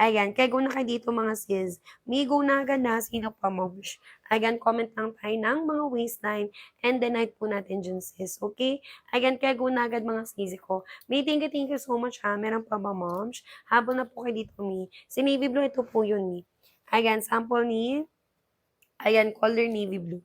Ayan, kaya go na kayo dito mga sis. May go na agad na, sino pa moms? Ayan, comment lang tayo ng mga waistline and the night po natin dyan sis, okay? Ayan, kaya go na agad mga sis ko. May thank you so much ha. Meron pa ba moms? Habol na po kayo dito mi. Si navy blue, ito po yun mi. Ayan, sample ni, ayan, color navy blue.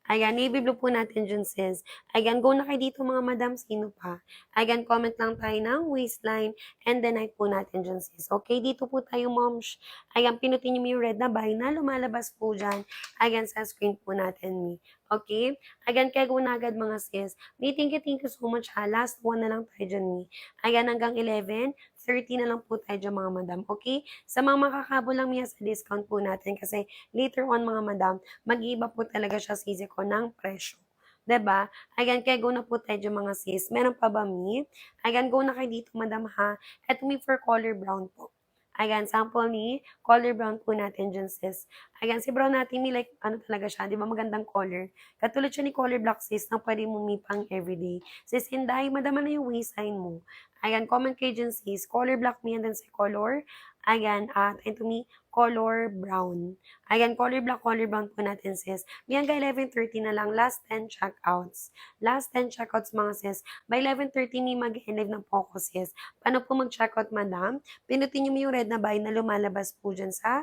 Ayan, navy blue po natin dyan, sis. Ayan, go na kayo dito mga madam, sino pa? Ayan, comment lang tayo ng waistline and the night po natin dyan, sis. Okay, dito po tayo, moms. Ayan, pinutin niyo yung red na buy na lumalabas po dyan. Ayan, sa screen po natin, mi. Okay? Ayan, kaya go na agad mga sis. May thank you so much ha. Last one na lang tayo dyan, mi. Ayan, hanggang 11, 30 na lang po tayo dyan, mga madam. Okay? Sa mga makakabol lang miya sa discount po natin kasi later on, mga madam, mag-iiba po talaga siya sisi ko ng presyo. 'Di ba? Ayan, kaya go na po tayo dyan, mga sis. Meron pa ba mi? Ayan, go na kayo dito madam ha. Eto mi for color brown po. Ayan, sample ni color brown po natin dyan sis. Ayan, si brown natin mi like ano talaga siya, di ba magandang color. Katulad siya ni color black sis na pwede mo mi pang everyday. Sis Inday, madama na yung waistline mo. Ayan, comment kayo dyan sis. Color black mi and then si color. Ayan, at ito mi color brown. Ayan, color black, color brown po natin, sis. May hanggang 11:30 na lang. Last 10 checkouts. Last 10 checkouts, mga sis. By 11:30, may mag-end na po ako, sis. Paano po mag-checkout, madam? Pinutin niyo yung red na buy na lumalabas po dyan sa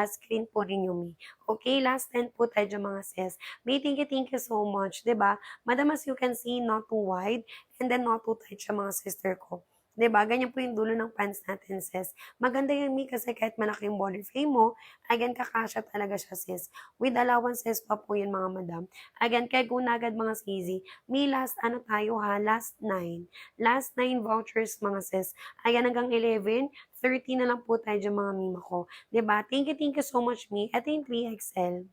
screen po rin yung mi. Okay, last 10 po tayo dyan, mga sis. May thank you so much, ba diba? Madam, as you can see, not too wide and then not too tight siya, mga sister ko. 'Di ba? Ganyan po yung dulo ng pants natin, sis. Maganda yan, Mi, kasi kahit malaki yung body frame mo, again, kakasya talaga siya, sis. With allowances pa po yun, mga madam. Again, kaya go na agad, mga squeezy. Mi, last, ano tayo ha? Last 9. Last 9 vouchers, mga sis. Ayan, hanggang 11, 30 na lang po tayo dyan, mga mima ko. 'Di ba? Thank you so much, Mi. Ito yung 3XL.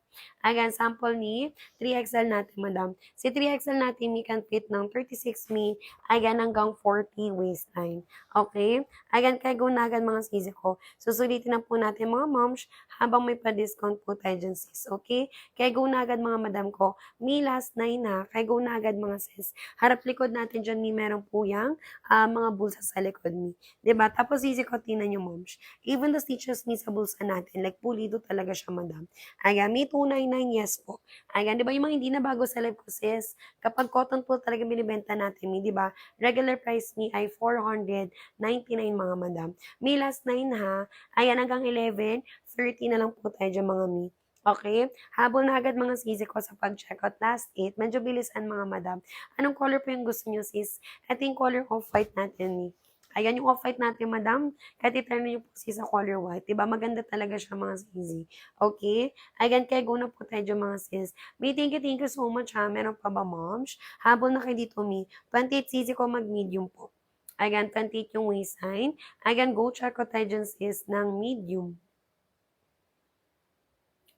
Again, sample ni 3XL natin, madam. Si 3XL natin, Mi, can fit ng 36 Mi, ayan, hanggang 40 waistline. Okay? Ayan, kaya go na agad, mga sis ko. Susulitin na po natin, mga moms, habang may pa-discount po tayo dyan, sis. Okay? Kaya go na agad, mga madam ko. Mi, last 9 na. Kaya go na agad, mga sis. Harap likod natin dyan, Mi, meron po yung mga bulsa sa likod, Mi. 'Di ba? Tapos, sis ko, tingnan nyo, moms. Even the stitches, Mi, sa bulsa natin, like, pulido talaga siya, madam. Ayan, Mi, 299, yes po. Ayan, 'di ba yung mga hindi na bago sa live ko, sis? Kapag cotton po talaga binibenta natin, Mi, 'di ba? Regular price ni ay 499, mga madam. May last 9 ha. Ayan, hanggang 11, 30 na lang po tayo dyan, mga mi. Okay? Habol na agad, mga sisi ko sa pag-checkout. Last 8. Medyo bilisan, mga madam. Anong color po yung gusto nyo, sis? Ito yung color off-white natin, mi. Ayan yung off-white natin, madam. Kahit iturn nyo po sis sa color white. Diba? Maganda talaga siya, mga sisi. Okay? Ayan, kaya go na po tayo dyan, mga sis. May thank you so much ha. Meron pa ba, moms? Habol na kayo dito, mi. 28 cc ko mag-medium po. Ayan, 28 yung waistline. Ayan, go check ko tayo dyan sis ng medium.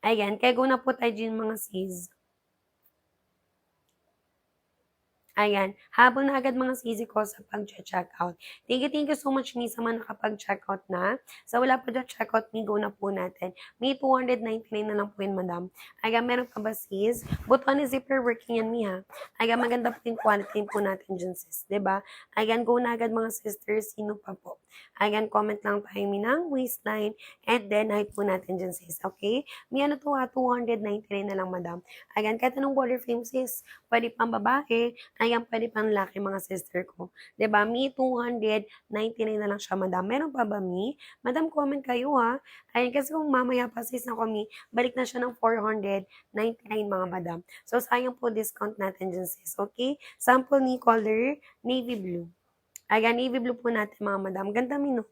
Ayan, kaya go na po tayo dyan, mga sis. Ayan, habol na agad mga sisi ko sa pag-che-checkout. Thank you so much mi sa mga nakapag-checkout na. Sa wala pa dyan checkout mi, go na po natin. May 299 na lang po yun, madam. Ayan, meron pa ba sis? Butuan ni zipper working yan mi ha. Ayan, maganda po yung quality po natin dyan sis. 'Di ba? Ayan, go na agad mga sisters. Sino pa po? Ayan, comment lang tayo mi ng waistline and then height po natin dyan sis. Okay? Mi ano to ha, 299 na lang madam. Ayan, kahit anong border frame sis. Pwede pang babae, ayan, puwede pang lalaki mga sister ko. 'Di ba, Mi 299 na lang siya madam. Meron pa ba Mi? Madam comment kayo ha. Ayan, kasi kung mamaya pa sis na Mi, balik na siya ng 499 mga madam. So sayang po discount natin diyan sis, okay? Sample ni color navy blue. Ayan, navy blue po natin mga madam. Ganda mi, no?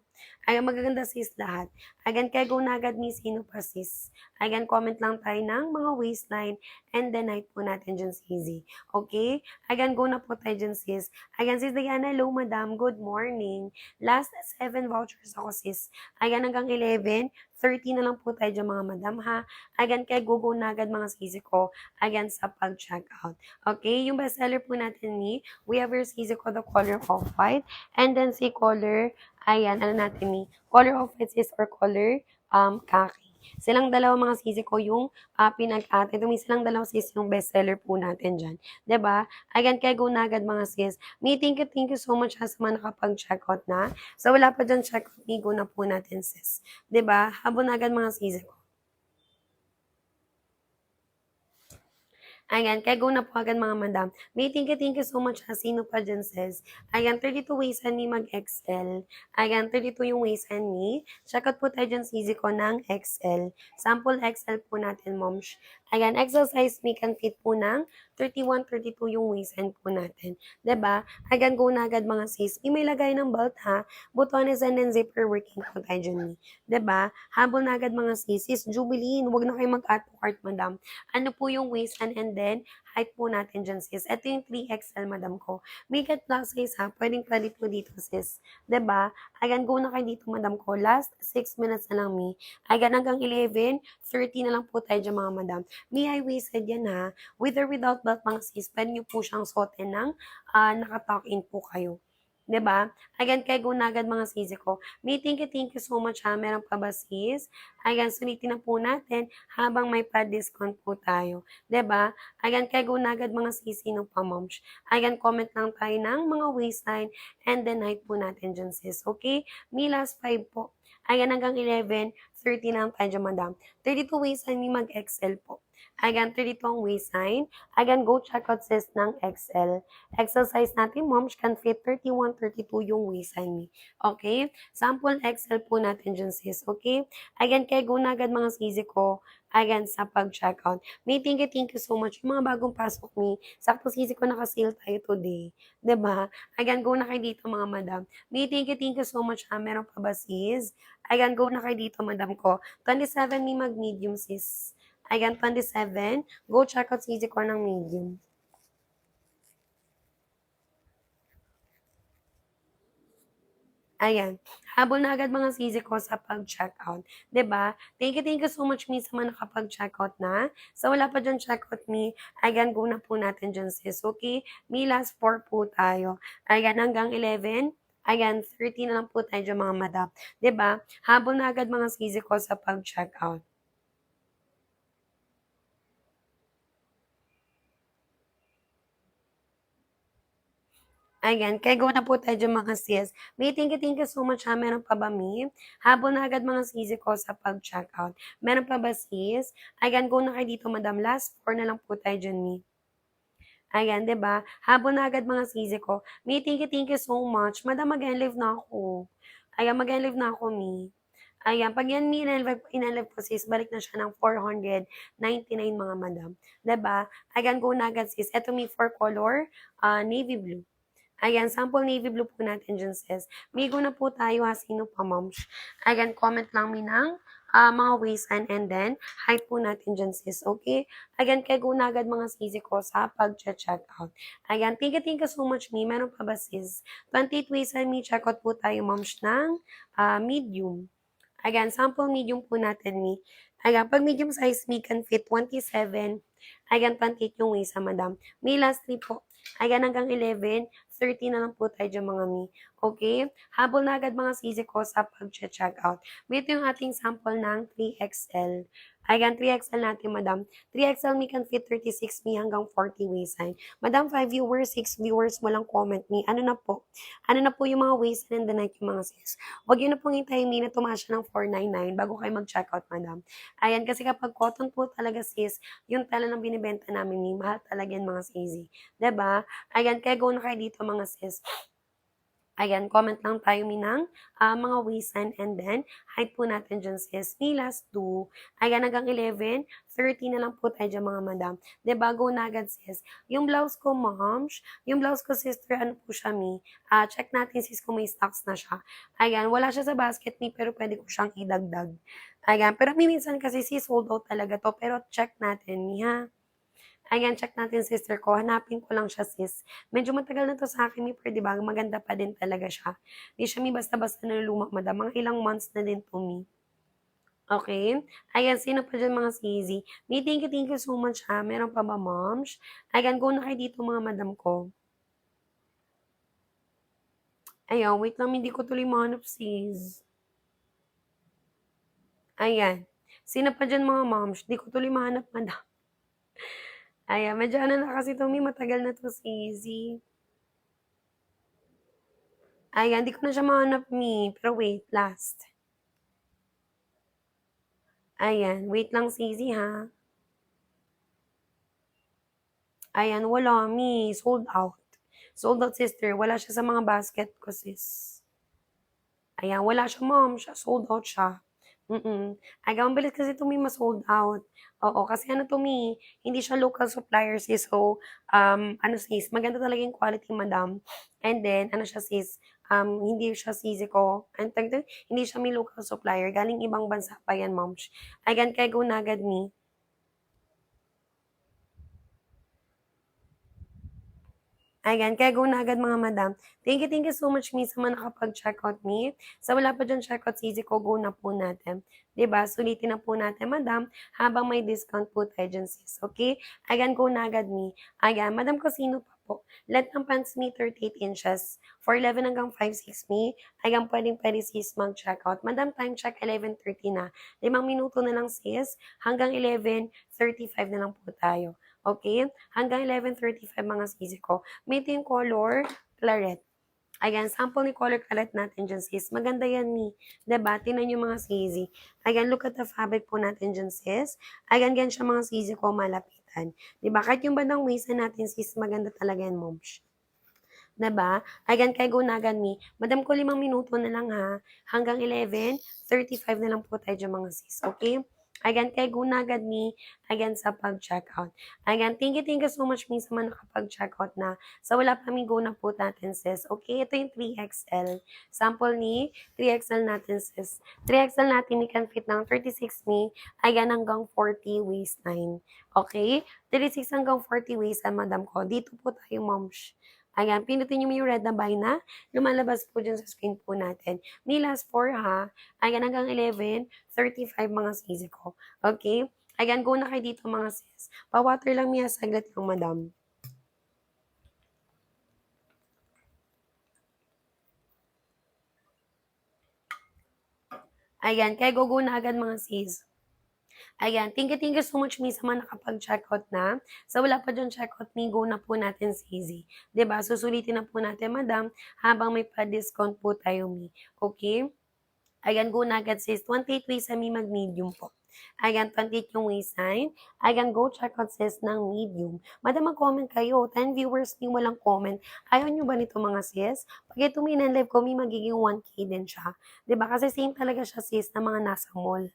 Ayan, magaganda sis lahat. Ayan, kaya go na agad mi sino pa sis. Ayan, comment lang tayo ng mga waistline and then height po natin dyan easy. Okay? Ayan, go na po tayo dyan sis. Ayan, sis Diana, hello madam. Good morning. Last 7 vouchers ako sis. Ayan, hanggang 11. 30 na lang po tayo dyan mga madam ha. Ayan, kaya go na agad mga sisi ko. Ayan, sa pag-check out. Okay? Yung bestseller po natin ni, we have your sisi ko, the color of white. And then si color, ayan, ano natin ni, color of white is or color khaki. Silang dalawa mga sisi ko yung pinag-ate. Itong silang dalawa sis yung bestseller po natin dyan. 'Di ba? Ayan, kaya go na agad mga sis. May thank you so much ha sa mga nakapag-checkout na. So wala pa dyan checkout, go na po natin sis. 'Di ba? Habol na agad mga sisi ko. Ayan, kaya go na po agad mga madam. May thank you so much ha. Sino pa dyan sis? Ayan, 32 ways and me mag-XL. Ayan, 32 yung ways and me. Check out po tayo dyan sa easy ko ng XL. Sample XL po natin, moms. Ayan, XL size me can fit po ng 31, 32 yung waist and po natin. 'Di ba? Ayan, go na agad mga sis. May lagay ng belt ha. Butones and then zipper working po tayo dyan. 'Di ba? Habol na agad mga sis. Sis Jubilee, huwag na kayo mag-add to cart, madam. Ano po yung waistline and then height po natin dyan sis. Ito yung 3XL madam ko. Make it plus size ha. Pwedeng po dito sis. 'Di ba? Ayan, go na kayo dito madam ko. Last 6 minutes na lang mi. Ayan, hanggang 11, 30 na lang po tayo dyan mga madam. May high waisted yan ha. With or without belt mga sis, pwede nyo po siyang suotin ng naka-tuck in po kayo. 'Di ba? Ayan, kaya go na agad mga sisi ko. May thank you so much ha. Meron pa ba sis? Ayan, sulitin na po natin habang may pa-discount po tayo. 'Di ba? Ayan, kaya go na agad mga sisi no pa moms. Ayan, comment lang tayo ng mga waistline and then height po natin dyan sis. Okay? May last 5 po. Ayan, hanggang 11, 30 na lang tayo dyan, madam. 32 waistline, may mag-XL po. Ayan, 32 ang waistline. Ayan, go check out sis ng XL. XL size natin, moms, can fit 31, 32 yung waistline ni. Okay? Sample XL po natin dyan sis. Okay? Ayan, kaya go na agad mga sisi ko. Ayan, sa pag-checkout. May thank you so much. Yung mga bagong pasok ni, sakto sisi ko naka-sale tayo today. 'Di ba? Ayan, go na kayo dito mga madam. May thank you so much ha. Meron pa ba sis? Ayan, go na kayo dito madam ko. 27 may mag-medium sis. Ayan, 27. Go check out sisi ko ng medium. Ayan, habol na agad mga sisi ko sa pag-checkout. 'Di ba? Thank you so much mi sa mga nakapag-checkout na. Sa wala pa diyan checkout mi, ayan, go na po natin diyan sis, okay? May last 4 po tayo. Ayan, hanggang 11. Ayan, 30 na lang po tayo diyan mga madam. 'Di ba? Habol na agad mga sisi ko sa pag-checkout. Ayan, kaya go na po tayo diyan mga sis. May thank you so much ha. Meron pa ba mi? Habol na agad mga sisi ko sa pag-checkout. Meron pa ba sis? Ayan, go na kayo dito madam. Last 4 na lang po tayo diyan mi. Ayan, 'di ba? Habol na agad mga sisi ko. May thank you so much. Madam, mag-live na ako. Ayan, mag-live na ako mi. Ayan, pag yan mi in-live ko sis, balik na siya ng 499 mga madam. 'Di ba? Ayan, go na agad sis. Ito mi for color, navy blue. Ayan, sample navy blue po natin dyan, sis. Migo na po tayo ha, sino pa, moms. Ayan, comment lang mi ng mga waistline and then height po natin dyan, sis. Okay? Ayan, kaya go na agad mga sisi ko sa pag-check out. Ayan, thank you so much, mi. Meron pa ba, sis? 28 waistline, mi. Check out po tayo, moms, ng medium. Ayan, sample medium po natin, mi. Ayan, pag medium size, mi can fit 27. Ayan, 28 yung waist, madam. May last 3 po. Ayan, hanggang 11, 30 na lang po tayo diyan mga mi. Okay? Habol na agad mga sisi ko sa pag-check out. Ito yung ating sample ng 3XL. Ayan, 3XL natin, madam. 3XL me can fit 36 me hanggang 40 waistline. Madam, 5 viewers, 6 viewers, walang comment me. Ano na po? Ano na po yung mga waistline and the night yung mga sis? Huwag yun na pong hintayin me na tumasya ng 499 bago kayo mag-check out, madam. Ayan, kasi kapag cotton po talaga sis, yung tela ng binibenta namin ni mahal talaga yan mga sis. 'Di ba? Ayan, kaya go na kayo dito mga sis. Ayan, comment lang tayo minang mga waistline and then height po natin dyan sis. Ni last 2. Ayan, hanggang 11, 30 na lang po tayo dyan mga madam. Diba, go na agad sis. Yung blouse ko, moms, yung blouse ko sister, ano po siya mi? Check natin sis kung may stocks na siya. Ayan, wala siya sa basket ni pero pwede ko siyang idagdag. Ayan, pero minsan kasi sis sold out talaga to pero check natin mi ha. Ayan, check natin sister ko. Hanapin ko lang siya sis. Medyo matagal na to sa akin, mi, pero di ba, maganda pa din talaga siya. Di siya mi basta-basta na luma, madam. Mga ilang months na din to mi. Okay? Ayan, sino pa dyan mga sisi? Mi, thank you so much ha. Meron pa ba, moms? Ayan, go na kayo dito mga madam ko. Ayan, wait lang, hindi ko tuloy mahanap sis. Ayan. Sino pa dyan mga moms? Hindi ko tuloy mahanap, madam. Ayan, medyo ano na kasi to, mi, matagal na to sisi. Ayan, di ko na siya mahanap, mi. Pero wait, last. Ayan, wait lang sisi ha. Ayan, wala, mi. Sold out. Sold out, sister. Wala siya sa mga basket ko, sis. Ayan, wala siya, mom. Siya, sold out siya. Aga, ang bilis kasi to, mi, ma-sold out. Oo, kasi ano to, mi, hindi siya local supplier, sis. So, ano, sis, maganda talaga yung quality, madam. And then, ano siya, sis, hindi siya sisi ko. Hindi siya may local supplier. Galing ibang bansa pa yan, mom. Ayan, kaya go na agad, mi. Ayan, kaya go na agad mga madam. Thank you so much, miss, sa mga nakapag-checkout me. Sa wala pa dyan checkout, easy ko, go na po natin. 'Di ba? Sulitin na po natin, madam, habang may discount po tayo dyan, sis. Okay? Ayan, go na agad me. Ayan, madam ko, sino pa po? Let ng pants me 38 inches. For 11 hanggang 5'6 me. Ayan, pwede sis mag-checkout. Madam, time check, 11:30 na. 5 minuto na lang, sis. Hanggang 11:35 na lang po tayo. Okay? Hanggang 11:35 mga sisi ko. May ito yung color, claret. Ayan, sample ni color claret natin dyan, sis. Maganda yan, ni. Diba? Tinan yung mga sisi. Ayan, look at the fabric po natin dyan, sis. Ayan, gan siya mga sisi ko malapitan. Diba? Kahit yung bandang waist natin, sis, maganda talaga yan, moms. Diba? Ayan, kay gunagan mi. Madam ko 5 minuto na lang ha. Hanggang 11:35 na lang po tayo dyan, mga sis. Okay? Ayan, kay gunagad mi, ayan, sa pag-checkout. Ayan, thank you so much mi sa mga nakapag-checkout na. Sa wala pa mi, go na po natin, sis. Okay, ito yung 3XL. Sample ni 3XL natin, sis. 3XL natin, mi can fit ng 36 mi, ayan, hanggang 40 waistline. Okay? 36 hanggang 40 waistline, madam ko. Dito po tayo, moms. Ayan, pinutin niyo yung red na buy na. Lumalabas po dyan sa screen po natin. May last 4 ha. Ayan, hanggang 11:35 mga sisi ko. Okay? Ayan, go na kayo dito mga sis. Pa-water lang miya, saglit lang, madam. Ayan, kaya go na agad mga sis. Ayan, thank you so much, miss, sa mga nakapag-checkout na. Sa wala pa dyan checkout, mi, go na po natin si Easy. 'Di ba? Susulitin na po natin, madam, habang may pa-discount po tayo, mi. Okay? Ayan, go na agad sis. 28 waist sa mi mag-medium po. Ayan, 28 yung waistline. Ayan, go check out sis ng medium. Madam, mag-comment kayo. 10 viewers ni walang comment. Ayaw nyo ba nito mga sis? Pag ito may live ko, may magiging 1K din siya. 'Di ba? Kasi same talaga siya sis na mga nasa mall.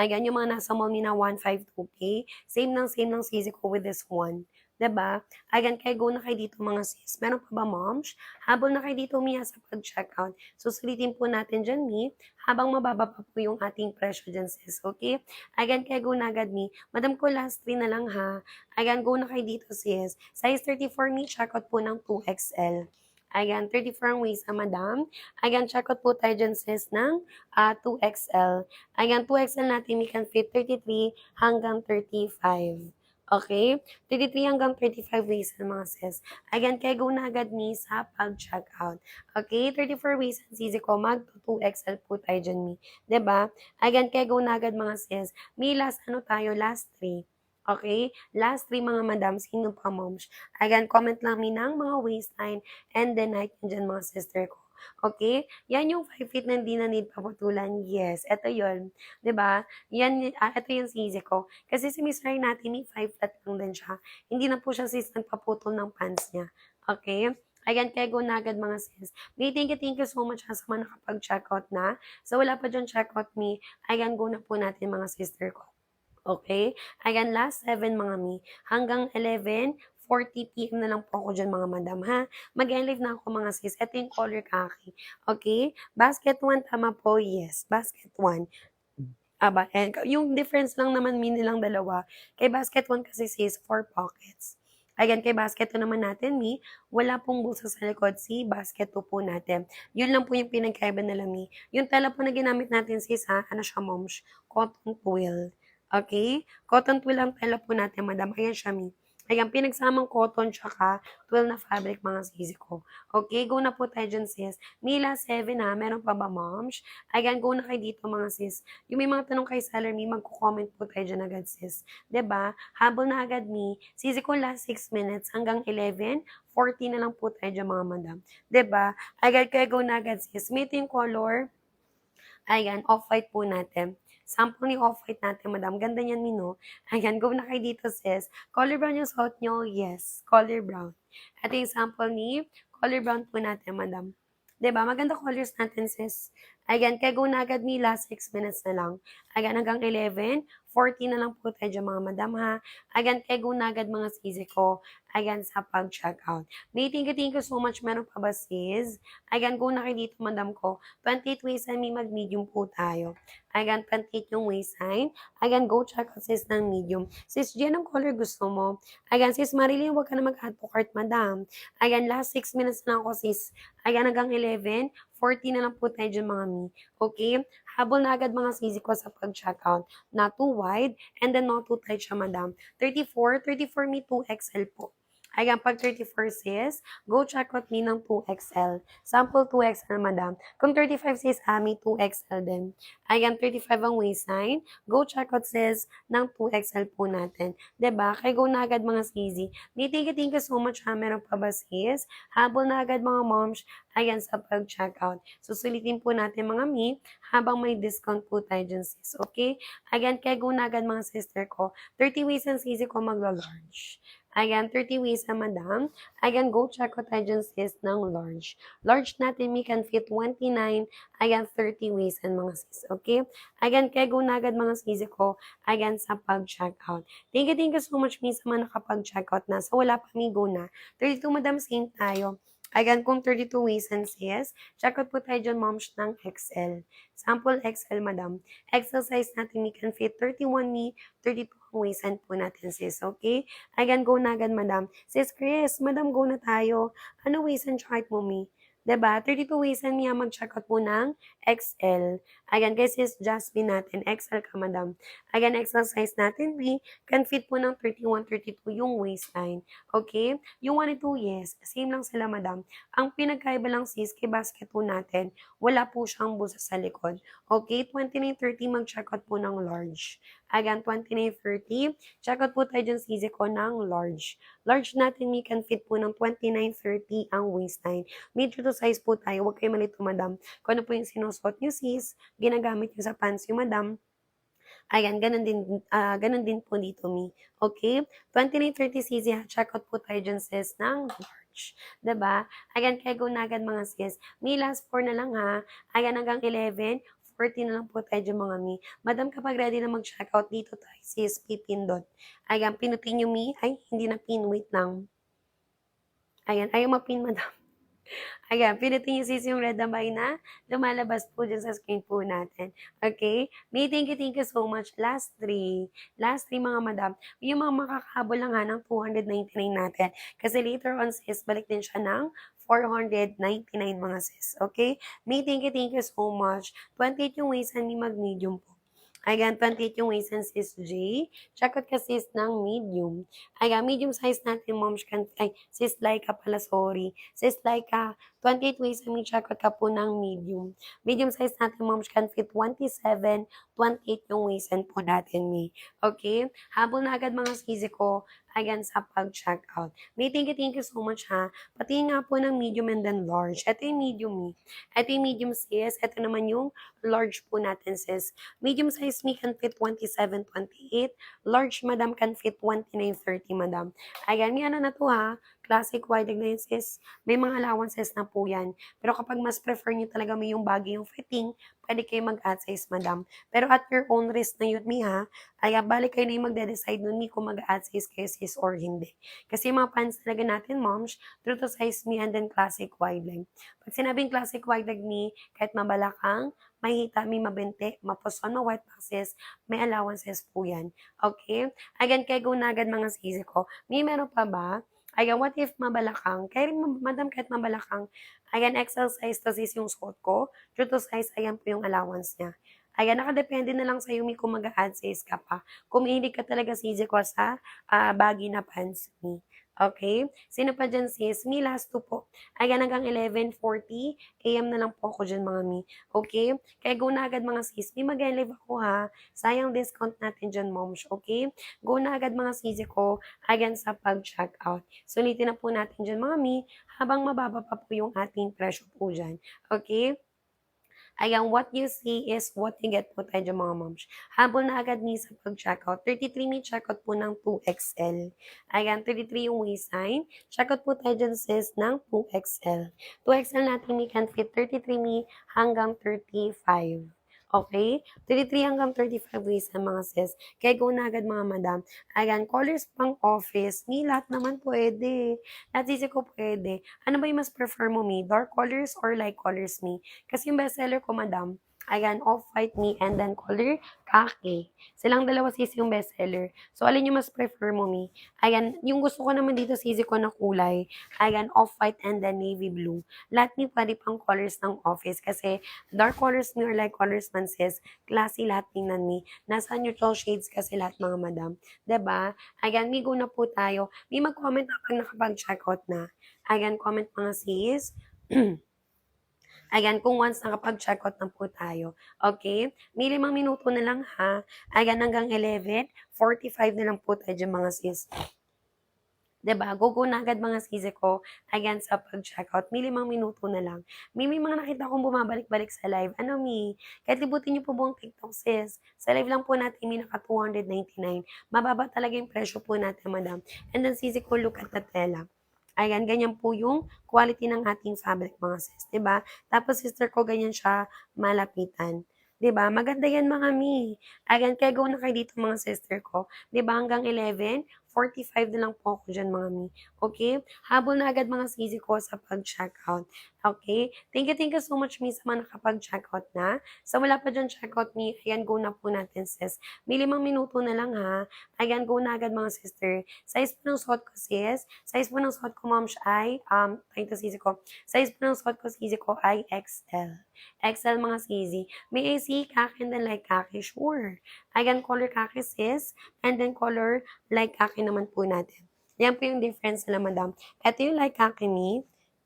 Ayan, yung mga nasa mall ni na 152K. Same ng sisi ko with this one. 'Di ba? Ayan, kaya go na kayo dito mga sis. Meron pa ba, moms? Habol na kayo dito, Mia, sa pag-checkout. Susulitin po natin dyan, Mi, habang mababa pa po yung ating presyo dyan, sis. Okay? Ayan, kaya go na agad, Mi. Madam ko, last 3 na lang, ha? Ayan, go na kayo dito, sis. Size 34, Mi, checkout po ng 2XL. Ayan, 34 ang waist, madam. Ayan, checkout po tayo dyan, sis, ng 2XL. Ayan, 2XL natin, we can fit 33 hanggang 35. Okay? 33 hanggang 35 ways mga sis. Again, kaya go na agad ni sa pag-checkout. Okay? 34 ways ang sisi ko. Mag 2XL po tayo dyan, mi. 'Di ba? Again, kaya go na agad mga sis. Mi, last ano tayo? Last 3. Okay? Last 3 mga madam. Sino pa, moms? Again, comment lang mi ng mga waistline and then height nyo dyan mga sister ko. Okay? Yan yung 5 feet na hindi na need paputulan. Yes, eto yun. 'Di ba? Ito yung sisi ko. Kasi si Miss Ray natin, may 5 flat lang din siya. Hindi na po siya sis nagpaputol ng pants niya. Okay? Ayan, kaya go na agad mga sis. May thank you so much sa mga nakapag-checkout na. So, wala pa dyan checkout me. Ayan, go na po natin mga sister ko. Okay? Ayan, last 7 mga mi. Hanggang 11:40 PM na lang po ako dyan mga madam ha. Mag-live na ako mga sis. Ito yung color khaki. Okay? Basket 1, tama po? Yes. Basket 1. Aba, and yung difference lang naman nilang dalawa, kay basket 1 kasi sis, 4 pockets. Ayan, kay basket 2 naman natin, wala pong bulsa sa likod, si basket 2 po natin. Yun lang po yung pinagkaiba nila, Yung tela po na ginamit natin sis, ha, ano siya, moms? Cotton twill. Okay? Cotton twill ang tela po natin, madam. Ayan siya, Ayan, pinagsamang cotton tsaka twill na fabric, mga sisi ko. Okay, go na po tayo dyan, sis. Mila 7 ha, meron pa ba, moms? Ayan, go na kayo dito, mga sis. Yung may mga tanong kay seller, magko-comment po tayo dyan agad, sis. 'Di ba? Habol na agad, Sisi ko last 6 minutes hanggang 11:40 na lang po tayo dyan, mga madam. 'Di ba? Agad kaya go na agad, sis. Meet yung color. Ayan, off-white po natin. Sample ni off-white natin, madam. Ganda niyan, Mino. Ayan, go na kayo dito, sis. Color brown yung suot nyo? Yes, color brown. Ito yung sample ni color brown po natin, madam. 'Di ba? Maganda colors natin, sis. Ayan, kaya go na agad ni last 6 minutes na lang. Ayan, hanggang 11:40 na lang po tayo dyan, mga madam, ha. Ayan, kaya go na agad mga sisi ko. Ayan, sa pag-checkout. May thank you so much. Meron pa ba, sis? Ayan, go na kayo dito, madam ko. 28 waistline, may mag-medium po tayo. Ayan, 28 yung waistline. Ayan, go check out sis ng medium. Sis, Jen, ang color gusto mo? Ayan, sis Marilyn, huwag ka na mag-add to cart, madam. Ayan, last 6 minutes na ako, sis. Ayan, hanggang 11:40 na lang po tayo dyan, mga Okay? Habol na agad mga sisi ko sa pag-checkout. Not too wide, and then not too tight siya, madam. 34 me 2XL po. Ayan, pag 34 sis, go check out me ng 2XL. Sample 2XL, madam. Kung 35 sis, may 2XL din. Ayan, 35 ang waistline. Go check out sis ng 2XL po natin. 'Di ba? Kaya go na agad mga sisi. May thank you so much ha. Meron pa ba sis? Habol na agad mga moms. Ayan, sa pag-checkout. Susulitin po natin mga habang may discount po tayo dyan sis. Okay? Ayan, kaya go na agad mga sister ko. 30 ways ang sisi ko magla-large. Ayan, 30 ways na madam. Ayan, go check ko tayo dyan sis ng large. Large natin, can fit 29. Ayan, 30 ways and mga sis. Okay? Ayan, kaya go na agad mga sisi ko. Ayan, sa pag-check out. Thank you so much, sa mga nakapag-check out na. So, wala pa go na. 32 madam, same tayo. Ayan, kung 32 ways and sis, check out po tayo dyan, moms, ng XL. Sample XL, madam. XL size natin, can fit 31 32 ways and po natin, sis. Okay? Ayan, go na agad, madam. Sis Chris, madam, go na tayo. Ano waist and chart mo, 'Diba? 32 waist and mag-check out po ng XL. Ayan, guys, sis Jasmine natin. XL ka, madam. Ayan, XL size natin, can fit po ng 31, 32 yung waistline. Okay? Yung 1 and 2, yes. Same lang sila, madam. Ang pinagkaiba lang, sis, kay basket po natin, wala po siyang busa sa likod. Okay? 29, 30, mag-check out po ng large. Ayan, 29, 30. Check out po tayo dyan, sisi ko, ng large. Large natin, can fit po ng 29, 30 ang waistline. Medyo to size po tayo. Huwag kayo malito, madam. Kung ano po yung sinusuot nyo, sis, ginagamit nyo sa pants yung madam. Ayan, ganun din po dito, Okay? 2930 cc, check out po tayo dyan, sis, ng large. 'Di ba? Ayan, kaya go na agad mga sis. Last 4 na lang ha. Ayan, hanggang 11:40 na lang po tayo dyan, mga Madam, kapag ready na mag-check out dito tayo, sis, pipindot. Ayan, pinutin nyo, Ay, hindi na pin. Wait lang. Ayan, ayaw mapin, madam. Ayan, pinutin niyo sis yung red na bay na lumalabas po dyan sa screen po natin. Okay? Thank you so much. Last 3. Last 3 mga madam. Yung mga makakahabol lang ng 299 natin. Kasi later on sis, balik din siya ng 499 mga sis. Okay? Thank you so much. 28 yung waist and mag-medium po. Ayan, 28 yung waist and sis J. Check out ka sis ng medium. Ayan, medium size natin, mom, sis Laika pala, sorry. Sis Laika, 28 waist, check out ka po ng medium. Medium size natin, mom, can fit 27, 28 yung waist and po natin, me. Okay? Habol na agad mga sisi ko, ayan, sa pag-check out. May thank you so much, ha. Pati nga po ng medium and then large. Ito yung medium, me. Ito yung medium, sis. Ito naman yung large po natin, sis. Medium size me can fit 27, 28. Large madam can fit 29, 30 madam. Ayan, may ano na to ha. Classic wide leg na yun, sis. May mga allowances na po yan. Pero kapag mas prefer nyo talaga may yung bagay yung fitting, pwede kayo mag-add size madam. Pero at your own risk na yun, mi ha. Ay, balik kayo na yung magde-decide nun, mi, kung mag-add size kayo, sis, or hindi. Kasi yung mga pants talaga natin, moms, true to size me and then classic wide leg. Pag sinabing classic wide leg me, kahit mabalakang, may hita, may mabente, mapuson, white boxes, may allowances po yan. Okay? Again, kaya go na agad mga sisi ko. May meron pa ba? Ayan, what if mabalakang? Kaya rin, madam, kahit mabalakang, ayan, XL size to sis yung suot ko. True to size, ayan po yung allowance niya. Ayan, nakadepende na lang sa'yo, mi, kung mag-add size ka pa. Kung mahilig ka talaga sisi ko sa baggy na pants, mi. Okay? Sino pa dyan, sis? Mi, last two po. Ayan, hanggang 11:40 AM na lang po ako dyan, mga mi. Okay? Kaya go na agad mga sis. May mag-live ako ha. Sayang discount natin dyan, moms. Okay? Go na agad mga sisi ko. Again sa pag-check out. Sulitin na po natin dyan, mga mi. Habang mababa pa po yung ating presyo po dyan. Okay? Ayan, what you see is what you get po tayo dyan, mga moms. Habol na agad ni sa pag-checkout. 33 may checkout po ng 2XL. Ayan, 33 yung waistline. Checkout po tayo dyan, sis, ng 2XL. 2XL natin may can fit 33 may hanggang 35. Okay? 33 hanggang 35 waist ang mga sis. Kaya go na agad mga madam. Ayan, colors pang office. Ni lahat naman pwede. Lahat sisi ko pwede. Ano ba yung mas prefer mo, mi? Dark colors or light colors, mi? Kasi yung bestseller ko, madam, ayan, off-white me and then color khaki. Silang dalawa sisi yung bestseller. So, alin yung mas prefer mo, mi? Ayan, yung gusto ko naman dito sisi ko na kulay, ayan, off-white and then navy blue. Lahat ni pwede pang colors ng office kasi dark colors mi or light colors man sis, classy lahat tingnan mi. Nasa neutral shades kasi lahat mga madam. 'Di ba? Ayan, migo na po tayo. May mag-comment na pag nakapag-checkout na. Ayan, comment mga sis. Ayan, kung once nakapag-checkout na po tayo. Okay? May 5 minuto na lang ha. Ayan, hanggang 11:45 na lang po tayo dyan mga sis. 'Di ba? Go na agad mga sisi ko. Ayan, sa pag-checkout. May 5 minuto na lang. May mga nakita kong bumabalik-balik sa live. Ano, mi? Kahit libutin niyo po buong TikTok, sis. Sa live lang po natin, may naka 299. Mababa talaga yung presyo po natin, madam. And then, sisi ko, look at the tela. Ayan, ganyan po yung quality ng ating fabric, mga sis. 'Di ba? Tapos, sister ko, ganyan siya malapitan. 'Di ba? Maganda yan, mga mi. Ayan, kaya go na kayo dito, mga sister ko. 'Di ba? Hanggang 11:45 na lang po ako dyan, mga mi. Okay? Habol na agad mga sisi ko sa pag-checkout. Okay? Thank you so much, mi, sa mga nakapag-checkout na. Sa wala pa dyan checkout, mi, ayan, go na po natin, sis. May 5 minuto na lang, ha. Ayan, go na agad, mga sister. Size po ng suot ko, sis. Size po ng suot ko, ma'am, ay, trying to sisi ko. Size po ng suot ko, sisi ko, ay XL. XL, mga sisi. May AC, kaki, and then like kaki, sure. Ayan, color kaki, sis. And then color like kaki naman po natin. Yan po yung difference nila, madam. Ito yung like kaki ni.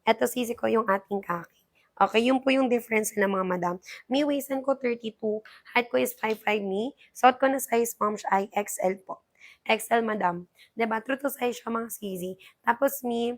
Ito sisi ko yung ating kaki. Okay, yun po yung difference nila, mga madam. Mi, waistan ko 32. Height ko is 5'5", mi. Suot ko na size, ma'am, ay XL po. XL, madam. Diba? True to size siya, mga sisi. Tapos, mi,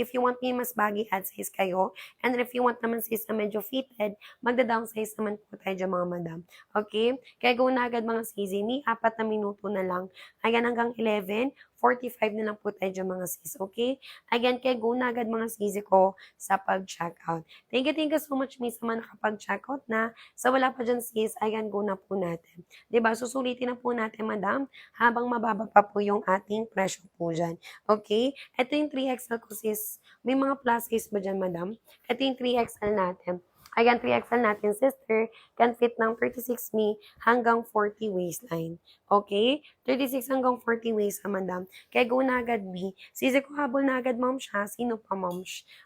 if you want me mas baggy, add size kayo. And if you want naman sis na medyo fitted, magda-downsize naman po tayo dyan, mga madam. Okay? Kaya go na agad, mga sisi. Ni 4 na minuto na lang. Ayan, hanggang 11:45 na lang po tayo dyan, mga sis. Okay? Again, kaya go na agad, mga sisi ko sa pag-checkout. Thank you so much, miss, sa mga nakapag-checkout na. Sa wala pa dyan, sis, ayan, go na po natin. Diba? Susulitin na po natin, madam, habang mababa pa po yung ating presyo po dyan. Okay? Ito yung 3XL ko, sis. May mga plus size ba dyan, madam? Ito yung 3XL natin. Ayan, 3XL natin, sister, can fit ng 36 me hanggang 40 waistline. Okay? 36 hanggang 40 waist, madam. Kaya go na agad, me. Sisi ko habol na agad, ma'am siya. Sino pa, ma'am?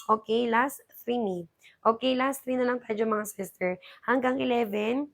Okay, last 3 me. Okay, last 3 na lang tayo, mga sister. Hanggang 11.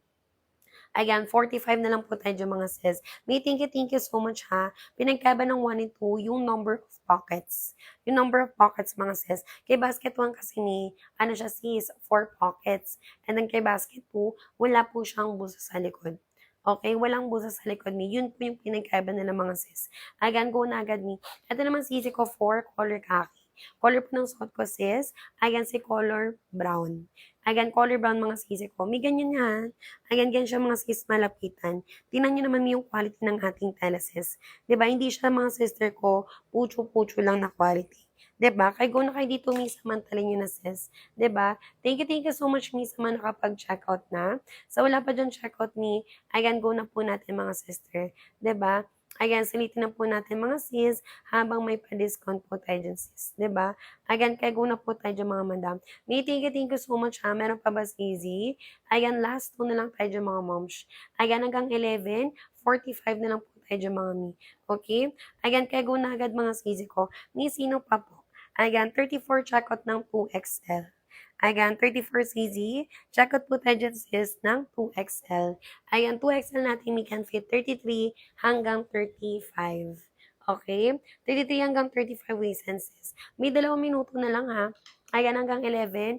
Ayan, 45 na lang po tayo dyan mga sis. May thank you so much ha. Pinagkaba ng 1 and 2 yung number of pockets. Yung number of pockets mga sis. Kay basket 1 kasi ni, ano siya sis, 4 pockets. And then kay basket 2, wala po siyang busa sa likod. Okay, walang busa sa likod ni. Yun po yung pinagkaiba nila mga sis. Ayan, go na agad ni. Ito naman sisi ko 4, color khaki. Color po ng suot ko sis. Ayan si color brown. Ayan, color brown mga sisi ko. May ganyan nga. Ayan, ganyan siya mga sis malapitan. Tingnan nyo naman yung quality ng ating tela sis. Diba, hindi siya mga sister ko, pucho-pucho lang na quality. 'Di ba? Kaya go na kayo dito, Miss, samantalin nyo na sis. 'Di ba? Thank you so much, Miss, naman nakapag-checkout na. Sa wala pa dyan checkout ni, ayan, go na po natin mga sister. 'Di ba? Ayan, sulitin na po natin mga sis habang may pa-discount po tayo dyan sis. 'Di ba? Ayan, kaya go na po tayo dyan mga madam. May thank you so much ha. Meron pa ba easy? Ayan, last two na lang tayo dyan mga moms. Ayan, hanggang 11:45 na lang po tayo dyan mga mi. Okay? Ayan, kaya go na agad mga sisi ko. Ni sino pa po? Ayan, 34 checkout ng 2XL. Ayan, 34 cc. Checkout po tayo dyan sis ng 2XL. Ayan, 2XL natin we can fit 33 hanggang 35. Okay? 33 hanggang 35 waist and sis. May 2 minuto na lang ha. Ayan, hanggang 11:45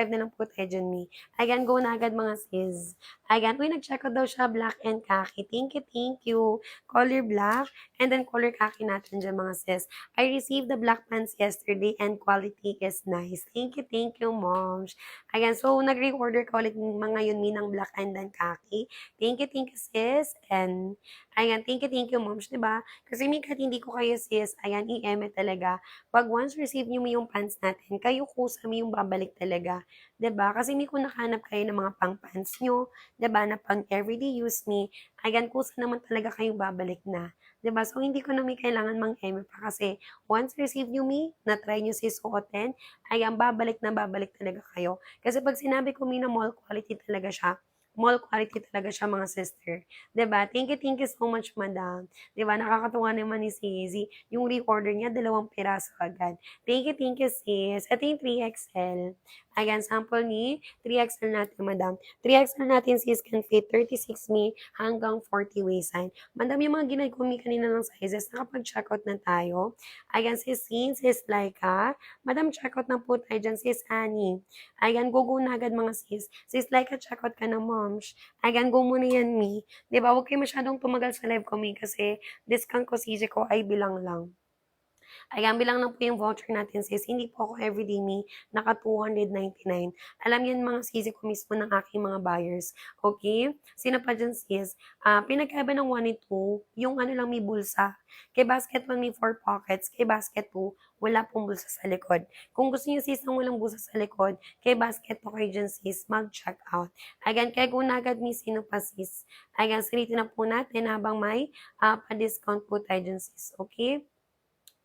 na lang po tayo dyan, mi. Ayan, go na agad mga sis. Ayan, uy, nag-checkout daw siya, black and khaki. Thank you. Color black, and then color khaki natin dyan mga sis. I received the black pants yesterday and quality is nice. Thank you, moms. Ayan, so nag-reorder ka ulit mga yun, mi, ng black and then khaki. Thank you, sis. And, ayan, thank you, moms, diba? Kasi kahit hindi ko kayo, sis, ayan, i-eme talaga. Pag once receive nyo mo yung pants natin, kayo kusa mo yung babalik talaga. 'Di ba? Kasi kung nakahanap kayo ng mga pang-pants nyo, 'di ba, na pang everyday use ni, ayan, kusa naman talaga kayong babalik na. 'Di ba? So, hindi ko na may kailangan mang-eme pa kasi once receive nyo me, na-try nyo si suotin, ayan, babalik na babalik talaga kayo. Kasi pag sinabi ko mi na mall quality talaga siya, mall quality talaga siya mga sister. 'Di ba? Thank you so much, madam. 'Di ba? Nakakatuwa naman ni si Izzy. Yung reorder niya, 2 piraso agad. Thank you, sis. Ito yung 3XL. Ayan, sample ni 3XL natin, madam. 3XL natin, sis, can fit 36 me hanggang 40 waistline. Madam, yung mga ginay ko kanina ng sizes, nakapag-checkout na tayo. Ayan, sis, sis Laika. Madam, checkout na po tayo dyan, sis Annie. Ayan, go na agad mga sis. Sis Laika, checkout ka na, moms. Ayan, go muna yan, me. Diba, huwag kayo masyadong tumagal sa live ko, me, kasi discount ko, CJ ko ay bilang lang. Ayan, bilang lang po yung voucher natin, sis. Hindi po ako everyday me, naka 299. Alam yan mga sisi ko mismo ng aking mga buyers. Okay? Sino pa dyan, sis? Pinagkaiba ng 1 and 2, yung ano lang may bulsa. Kay basket 1 may 4 pockets, kay basket 2, wala pong bulsa sa likod. Kung gusto niyo sis ng walang bulsa sa likod, kay basket 2 kayo dyan sis, mag-check out. Again, kaya kung agad ni sino pa sis. Again, salitin na po natin habang may pa-discount po tayo dyan sis. Okay?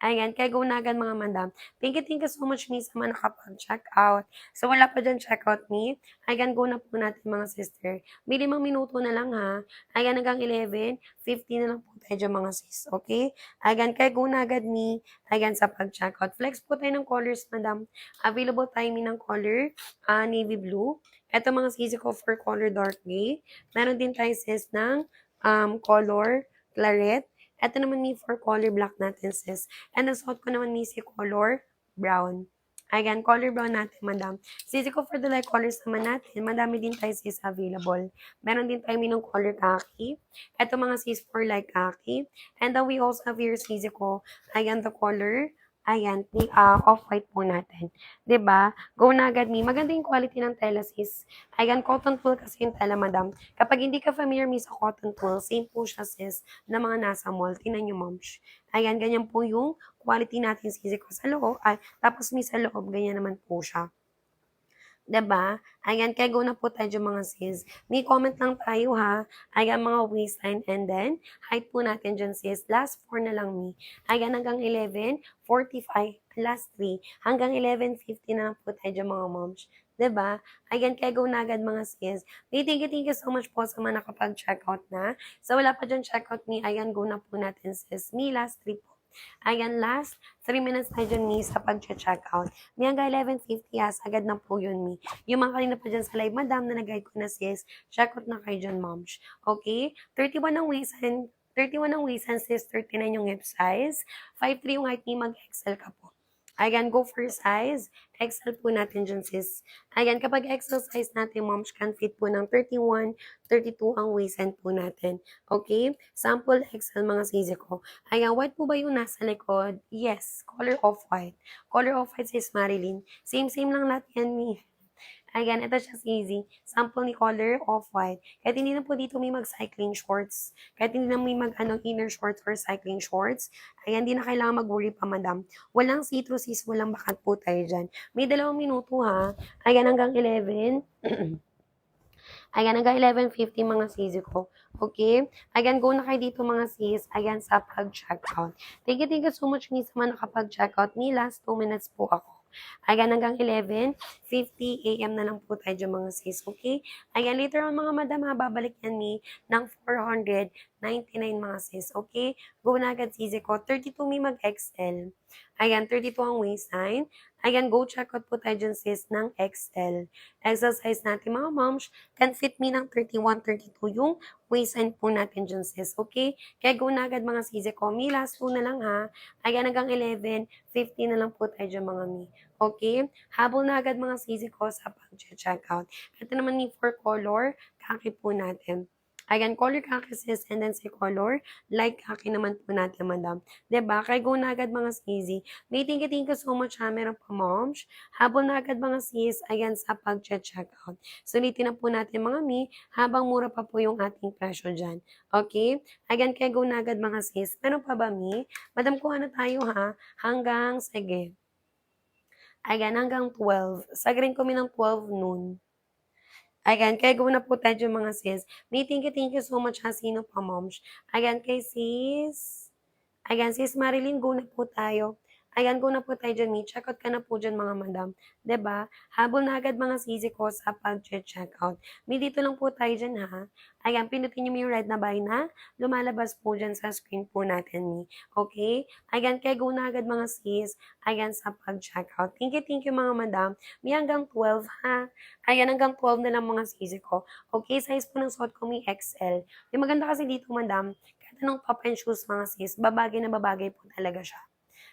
Ayan, kaya go na agad mga madam. Thank you so much, Miss, sa mga nakapag-check out. So, wala pa dyan check out me. Ayan, go na po natin mga sister. May 5 minuto na lang ha. Ayan, hanggang 11:50 na lang po tayo dyan mga sis. Okay? Ayan, kaya go na agad me. Ayan, sa pag-check out. Flex po tayo ng colors, madam. Available tayo ng color, navy blue. Ito mga sisi ko for color dark gray. Meron din tayo sis ng color claret. Ito naman ni for color black natin, sis. And ang suot ko naman ni si color brown. Ayan, color brown natin, madam. Sisi ko for the light colors naman natin, madami din tayo sis available. Meron din tayo minong color khaki. Ito mga sis for light khaki. And then we also have here sisi ko. Ayan, the color. Ayan, off-white po natin. 'Di ba? Go na agad me. Maganda yung quality ng tela, sis. Ayan, cotton wool kasi yung tela, madam. Kapag hindi ka familiar mi sa cotton wool, same po siya, sis, na mga nasa mall. Tingnan nyo, moms. Ayan, ganyan po yung quality natin sisi ko sa loob. Ay, tapos mi sa loob, ganyan naman po siya. 'Diba? Ayan, kaya go na po tayo dyan mga sis. May comment lang tayo ha. Ayan, mga waistline and then height po natin dyan sis. Last 4 na lang mi. Ayan, hanggang 11:45. Last 3. Hanggang 11:50 na lang po tayo dyan mga moms. 'Diba? Ayan, kaya go na agad mga sis. Thank you so much po sa mga nakapag-checkout na. So, wala pa dyan checkout mi. Ayan, go na po natin sis. Mi, last 3 po. Ayan, last 3 minutes na dyan, Mi, sa pag-check out. Mi, hanggang 11:50, agad na po yun, Mi. Yung mga kanina pa dyan sa live, madam, na nag-guide ko na sis, check out na kayo dyan, moms. Okay? 31 ang waist and 31 ang waist and sis, 39 yung hip size. 5'3 yung height, Mi, mag-XL ka po. Ayan, go for size. XL po natin dyan, sis. Ayan, kapag XL size natin, moms, can fit po ng 31, 32 ang waistline po natin. Okay? Sample XL mga sisi ko. Ayan, white po ba yung nasa likod? Yes, color of white. Color of white, sis Marilyn. Same lang lahat yan, Mi. Ayan, ito siya easy. Sample ni color off-white. Kahit hindi na po dito may mag-cycling shorts. Kahit hindi na may inner shorts or cycling shorts. Ayan, hindi na kailangan mag-worry pa, madam. Walang see-through sis, walang bakat po tayo dyan. May 2 minuto ha. Ayan, hanggang 11. Ayan, hanggang 11:50 mga sis ko. Okay? Ayan, go na kayo dito mga sis. Ayan, sa pag-checkout. Thank you so much, Miss, naman nakapag-checkout. Ni last 2 minutes po ako. Ayan, hanggang 11:50 AM na lang po tayo dyan mga sis. Okay? Ayan, later on mga madam ha, babalik yan ni ng 499 mga sis. Okay? Go na agad sis ko. 32 may mag-XL. Ayan, 32 ang waistline. Ayan, go check out po tayo dyan sis ng XL. Exercise natin mga moms, can fit me ng 31, 32 yung waistline po natin dyan sis. Okay? Kaya go na agad mga sis ko. Mi, last 2 na lang ha. Ayan, hanggang 11:50 na lang po tayo dyan mga mi. Okay? Habol na agad mga sis ko sa pag-check out. Ito naman ni for color, kaki po natin. Ayan, color kaki sis, and then si color, light kaki naman po natin, madam. Diba? Kaya go na agad mga sis. May thank you so much ha. Meron pa moms. Habol na agad mga sis, ayan sa pag-check out. Sulitin na po natin mga mi, habang mura pa po yung ating presyo dyan. Okay? Ayan, kaya go na agad mga sis. Meron pa ba mi? Madam, kuha na tayo ha. Hanggang, sige. Ayan, hanggang 12. Sagrin kami ng 12 noon. Ayan, kaya go na po tayo dyan, mga sis. May thank you so much ha. Sino pa moms? Ayan, kay sis. Ayan, sis Marilyn, go na po tayo. Ayan, go na po tayo dyan, Mi. Check out ka na po dyan, mga madam. 'Di ba? Habol na agad mga sisi ko sa pag-check out. Mi, dito lang po tayo dyan, ha? Ayan, pinutin niyo yung red na buy na lumalabas po dyan sa screen po natin, Mi. Okay? Ayan, kaya go na agad mga sis. Ayan, sa pag-check out. Thank you, mga madam. Mi, hanggang 12, ha? Ayan, hanggang 12 na lang mga sisi ko. Okay, size po ng suot ko, Mi, XL. Yung maganda kasi dito, madam, kahit anong top and shoes, mga sis, babagay na babagay po talaga siya.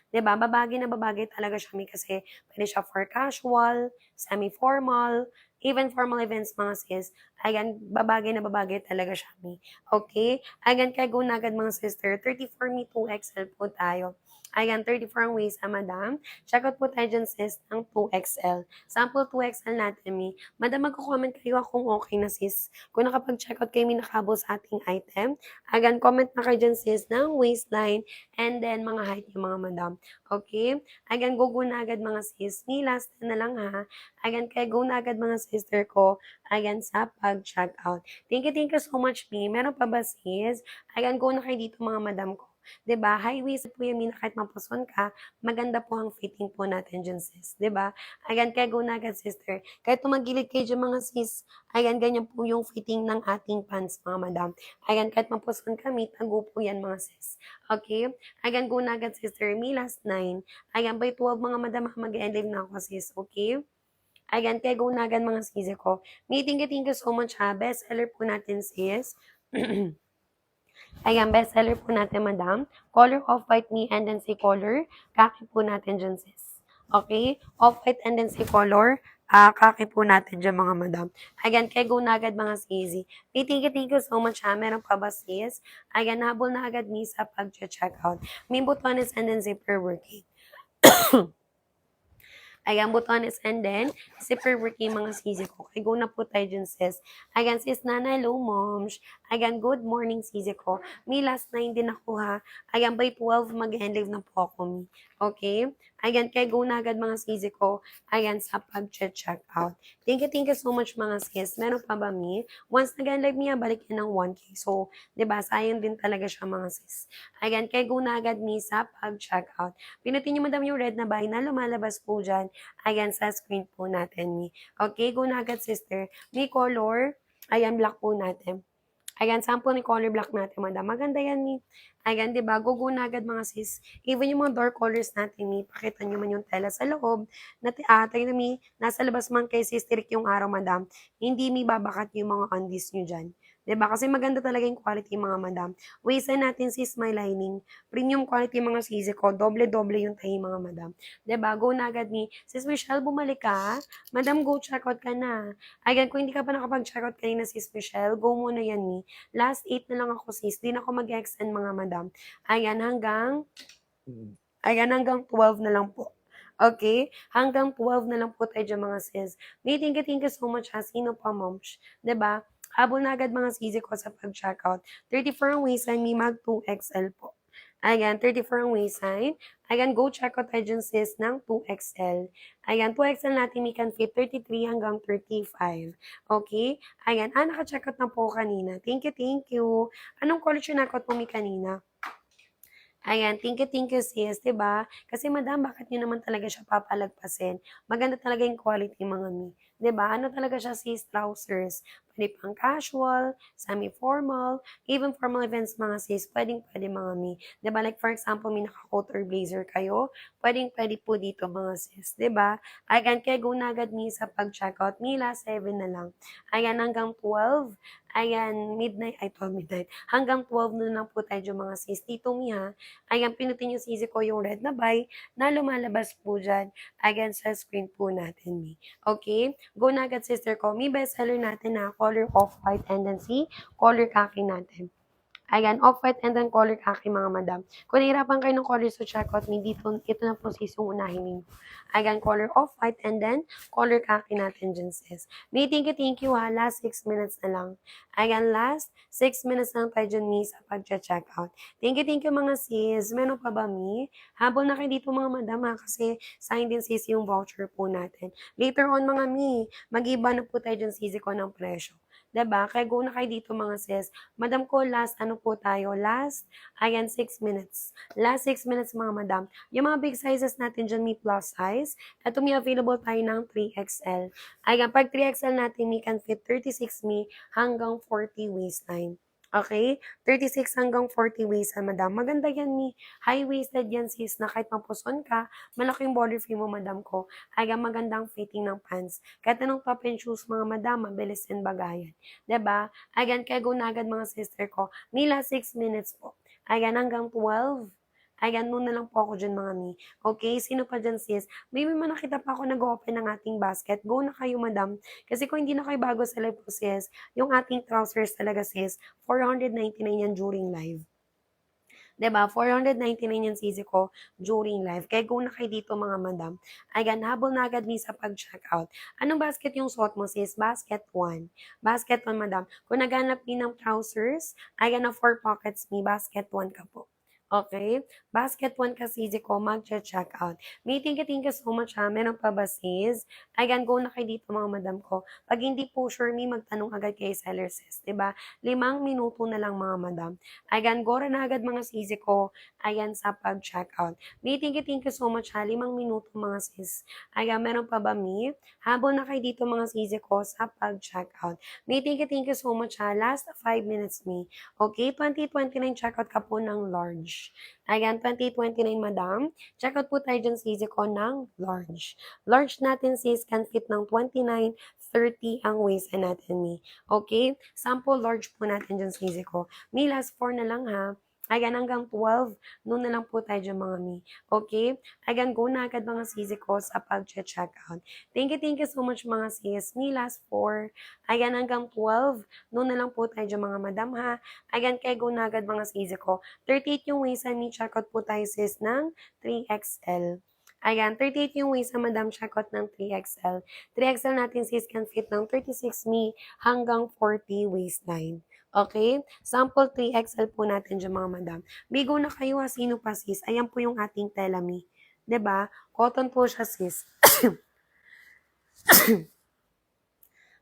'Di ba? Babagay na babagay talaga siya, Mi, kasi pwede siya for casual, semi-formal, even formal events, mga sis. Ayan, babagay na babagay talaga siya, Mi. Okay? Ayan, kaya go na agad mga sister. 34 Mi 2XL po tayo. Ayan, 34 ang waist, madam. Check out po tayo dyan, sis, ng 2XL. Sample 2XL natin, Mi. Madam, magko-comment kayo kung okay na, sis. Kung nakapag-check out kayo, Mi, nakabol sa ating item. Ayan, comment na kayo dyan, sis, ng waistline and then mga height yung mga madam. Okay? Ayan, go na agad mga sis. Ni last na lang ha. Ayan, kaya go na agad mga sister ko. Ayan, sa pag-check out. Thank you so much, Mi. Meron pa ba sis? Ayan, go na kayo dito mga madam ko. 'Di ba? High waist po yung Mi, kahit mapuson ka, maganda po ang fitting po natin dyan, sis. 'Di ba? Ayan, kaya go na agad, sister. Kahit tumagilid kayo dyan mga sis, ayan, ganyan po yung fitting ng ating pants, mga madam. Ayan, kahit mapuson kami, tago po yan, mga sis. Okay? Ayan, go na agad, sister. Mi, last 9. Ayan, by 12 mga madam, mag-end live na ako, sis. Okay? Ayan, kaya go na agad mga sis ko. Mi, thank you so much ha. Best seller po natin, sis. Ayan, best seller po natin, madam. Color off-white, Mi, and then si color. Kaki po natin dyan, sis. Okay? Off-white and then si color. Kaki po natin dyan, mga madam. Ayan, kaya go na agad mga sis. Mi, thank you so much ha. Meron pa ba, sis? Ayan, habol na agad, Mi, sa pag-check out. May butones and then zipper working. Ayan, butones and then zipper working, mga sisi ko. Okay, go na po tayo dyan, sis. Ayan, sis Nana, hello, moms. Ayan, good morning, sisi ko. Mi, last 9 din ako ha. Ayan, by 12, mag-end live na po ako, Mi. Okay? Ayan, kaya go na agad mga sisi ko. Ayan, sa pag-check out. Thank you so much, mga sis. Meron pa ba, Mi? Once nag-end live niya, balik yan ng 1K. So, diba, sayang din talaga siya, mga sis. Ayan, kaya go na agad, Mi, sa pag-check out. Pinutin niyo, madam, yung red na buy na lumalabas po dyan. Ayan, sa screen po natin, Mi. Okay, go na agad, sister. Mi, color. Ayan, black po natin. Ayan, sample ni color black natin, madam. Maganda yan, ni. Ayan, di ba? Gugo na agad mga sis. Even yung mga dark colors natin, ni. Pakita nyo man yung tela sa loob. Tayo na, mi. Nasa labas man kay sis, tirik yung araw, madam. Hindi mi babakat yung mga undies nyo dyan. Diba? Kasi maganda talaga yung quality mga madam. Waste natin sis my lining. Premium quality mga sisi ko. Doble-doble yung tahi mga madam. Diba? Go na agad ni. Sis Michelle, bumalik ka. Madam, go check out ka na. Ayan, kung hindi ka pa nakapag-check out kanina sis Michelle, go muna yan ni. Last 8 na lang ako sis. Di na ako mag-extend mga madam. Ayan, hanggang 12 na lang po. Okay? Hanggang 12 na lang po tayo dyan mga sis. May thank you so much ha. Sino pa, moms? 'Di ba? Habol na agad mga sisi ko sa pag-checkout. 34 ang waistline, may mag 2XL po. Ayan, 34 ang waistline. Ayan, go check out tayo dyan sis ng 2XL. Ayan, 2XL natin may can fit 33 hanggang 35. Okay? Ayan, naka-check out na po kanina. Thank you, thank you. Anong color siya nakot po mi kanina? Ayan, thank you sis, 'di ba? Kasi madam, bakit niyo naman talaga siya papalagpasin? Maganda talaga yung quality mga mi, 'di ba? Ano talaga siya sis, trousers. Pwede pang casual, semi-formal, even formal events mga sis, pwedeng-pwede mga mi. 'Di ba? Like for example, may naka-coat or blazer kayo, pwedeng-pwede po dito mga sis, 'di ba? Ayan, kaya go na agad mi sa pag-checkout. Mila 7 na lang. Ayan, hanggang 12. Ayan, midnight, ay 12 midnight. Hanggang 12 na lang po tayo mga sis. Dito mi ha. Ayan, pinutin yung sisi ko yung red na buy na lumalabas po dyan. Ayan, sa screen po natin, mi. Okay? Go na agad, sister ko. May bestseller natin na color off-white and then si color khaki natin. Ayan, off-white and then color khaki mga madam. Kung nahirapan kayo ng colors to check out me, dito, ito na po sis yung unahin ninyo. Ayan, color off-white and then color khaki natin dyan sis. May thank you ha. Last 6 minutes na lang. Ayan, last 6 minutes lang tayo dyan mi sa pag-check out. Thank you mga sis. Meron pa ba mi? Habol na kayo dito mga madam ha, kasi sign din sis yung voucher po natin. Later on mga mi, mag-iba na po tayo dyan sisi ko ng presyo. 'Di ba? Kaya go na kayo dito mga sis. Madam ko, last ano po tayo? Last, ayan, 6 minutes. Last 6 minutes mga madam. Yung mga big sizes natin dyan, may plus size. Ito may available tayo ng 3XL. Ayan, pag 3XL natin, may can fit 36 me hanggang 40 waistline. Okay? 36 hanggang 40 waist, madam. Maganda yan, mi. High-waisted yan, sis, na kahit mapuson ka, malaki yung body frame mo, madam ko. Ayan, magandang fitting ng pants. Kahit anong top and shoes, mga madam, mabilis din bagayan. 'Di ba? Ayan, kaya go na agad mga sister ko. Mila 6 minutes po. Ayan, hanggang 12. Ayan, noon na lang po ako dyan mga mi. Okay, sino pa dyan sis? May nakita pa ako nag-open ng ating basket. Go na kayo madam. Kasi kung hindi na kayo bago sa live po sis, yung ating trousers talaga sis, 499 yan during live. 'Di ba? 499 yung sisi ko during live. Kaya go na kayo dito mga madam. Ayan, habol na agad mi sa pag-checkout. Anong basket yung suot mo sis? Basket 1. Basket 1 madam. Kung naghanap din ng trousers, ayan na 4 pockets mi. Basket 1 ka po. Okay? Basket 1 ka sisi ko, mag-check out. May thank you so much ha. Meron pa ba sis? Ayan, go na kayo dito mga madam ko. Pag hindi po sure mi, magtanong agad kay seller sis. 'Di ba? 5 minuto na lang mga madam. Ayan, gora na agad mga sisi ko. Ayan, sa pag-checkout. May thank you so much ha. 5 minuto mga sis. Ayan, meron pa ba mi? Habol na kayo dito mga sisi ko sa pag-checkout. May thank you so much ha. Last 5 minutes mi. Okay, 2029 checkout ka po ng large. Ayan, 2029 madam. Checkout po tayo dyan sisi ko ng large. Large natin sis can fit ng 29, 30 ang waist natin mi. Okay? Sample large po natin dyan sisi ko. May last 4 na lang ha. Ayan, hanggang 12. Noon na lang po tayo dyan mga mi. Okay? Ayan, go na agad mga sisi ko sa pag-check out. Thank you so much mga sis. May last 4. Ayan, hanggang 12. Noon na lang po tayo dyan mga madam ha. Ayan, kaya go na agad mga sisi ko. 38 yung waist mi. Check out po tayo sis ng 3XL. Ayan, 38 yung waist sa madam, checkout ng 3XL. 3XL natin sis can fit ng 36 me hanggang 40 waistline. Okay? Sample 3XL po natin dyan mga madam. Bigo na kayo ha, sino pa sis? Ayan po yung ating telami. 'Di ba? Cotton po siya sis.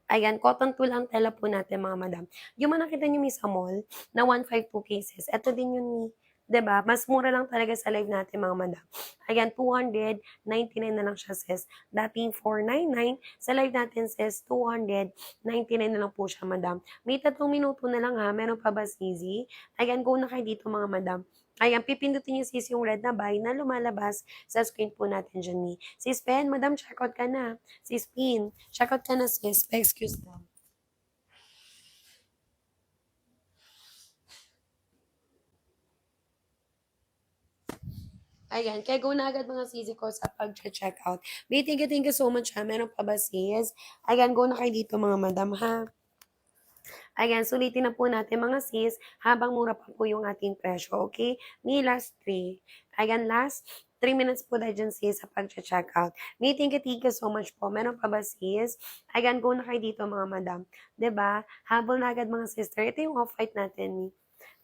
Ayan, cotton tool ang tela po natin mga madam. Yung mga nakita nyo may sa mall na 152 cases, eto din yun ni. 'Di ba? Mas mura lang talaga sa live natin mga madam. Ayan, 299 na lang siya sis. Dating 499, sa live natin sis, 299 na lang po siya madam. May 3 minuto na lang ha, meron pa ba sisi? Ayan, go na kayo dito mga madam. Ayan, pipindutin niyo sis yung red na buy na lumalabas sa screen po natin dyan ni. Sis Pen, madam, check out ka na. Sis Pin, check out ka na sis. Excuse lang. Ayan, kaya go na agad mga sisi ko sa pag-check out. May thank you so much ha. Meron pa ba sis? Ayan, go na kayo dito mga madam ha. Ayan, sulitin na po natin mga sis habang mura pa po yung ating presyo, okay? May last 3. Ayan, last 3 minutes po dahil dyan sis sa pag-check out. May thank you so much po. Meron pa ba sis? Ayan, go na kayo dito mga madam. 'Di ba? Habol na agad mga sister. Ito yung off-white natin.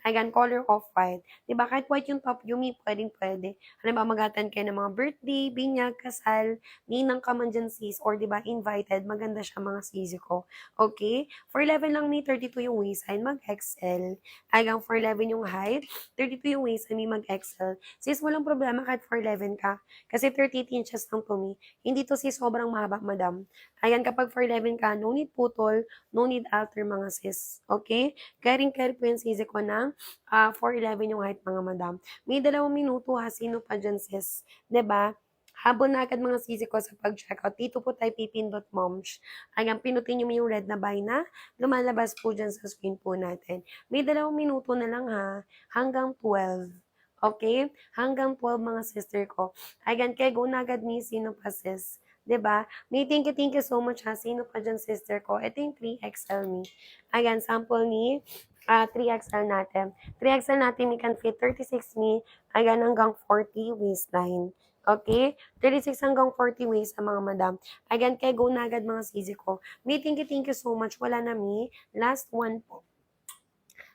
Ayan, color off-white. 'Di ba kahit white yung top, Yumi, pwedeng-pwede. Halimbawa, mag-attend kayo ng mga birthday, binyag, kasal, ninang ka man dyan sis, or 'di ba invited, maganda siya mga sisi ko. Okay? For 11 lang may 32 yung waistline, mag-XL. Hanggang for 11 yung height, 32 yung waistline, may mag-XL. Sis, walang problema kahit for 11 ka. Kasi 38 inches lang to me. Hindi to sis sobrang mahaba, madam. Ayan, kapag for 11 ka, no need putol, no need alter mga sis. Okay? Caring-care po yung sisi ko ng 4'11 yung height mga madam. May 2 minuto ha, sino pa dyan sis? 'Di ba? Habol na agad mga sisi ko sa pag-checkout. Dito po tayo pipindot moms. Ayan, pinutin nyo yung red na buy na lumalabas po dyan sa screen po natin. May 2 minuto na lang ha, hanggang 12. Okay? Hanggang 12 mga sister ko. Ayan, kaya go na agad ni sino pa sis. 'Di ba? May thank you so much ha. Sino pa dyan sister ko? Ito yung 3XL me. Ayan, sample ni 3XL natin. 3XL natin, we can fit 36 me, ayan, hanggang 40 waistline. Okay? 36 hanggang 40 waist ang mga madam. Again, kaya go na agad mga sisi ko. May thank you so much. Wala na mi. Last one po.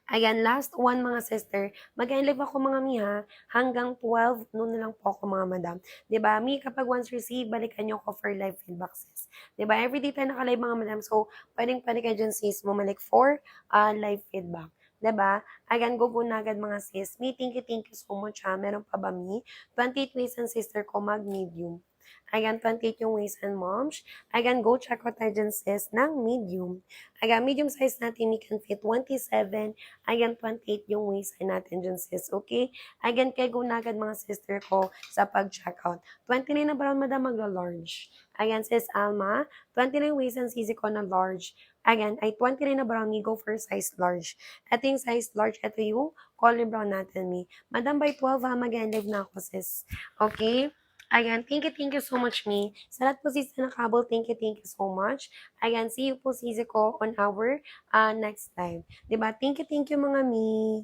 Ayan, last one mga sister. Mag-live ako mga miha hanggang 12 noon na lang po ako mga madam. 'Di ba? Mi kapag once receive, balikan niyo ako for live feedback sis. 'Di ba? Everyday tayo naka-live mga madam. So, pwedeng kayo dyan sis bumalik for live feedback. 'Di ba? Ayan, go na agad mga sis. Mi, thank you so much ha. Meron pa ba mi? 28 ways ang sister ko mag-medium. Ayan, 28 yung waist and moms. Ayan, go check out tayo dyan sis ng medium. Ayan, medium size natin, we can fit 27. Ayan, 28 yung waistline natin dyan, sis. Okay? Ayan, kaya go na agad mga sister ko sa pag-checkout. 29 na brown, madam, magla-large. Ayan, sis Alma, 29 waist and sisi ko na large. Ayan, ay 29 na brown, me go for size large. Ito yung size large, ito yung color brown natin, me. Madam, by 12 ha, mag-live na ako, sis. Okay? Ayan, thank you so much, me. Sa lahat po sis na nakabol, thank you so much. Ayan, see you po sisi ko on our next time. 'Di ba? Thank you mga mi.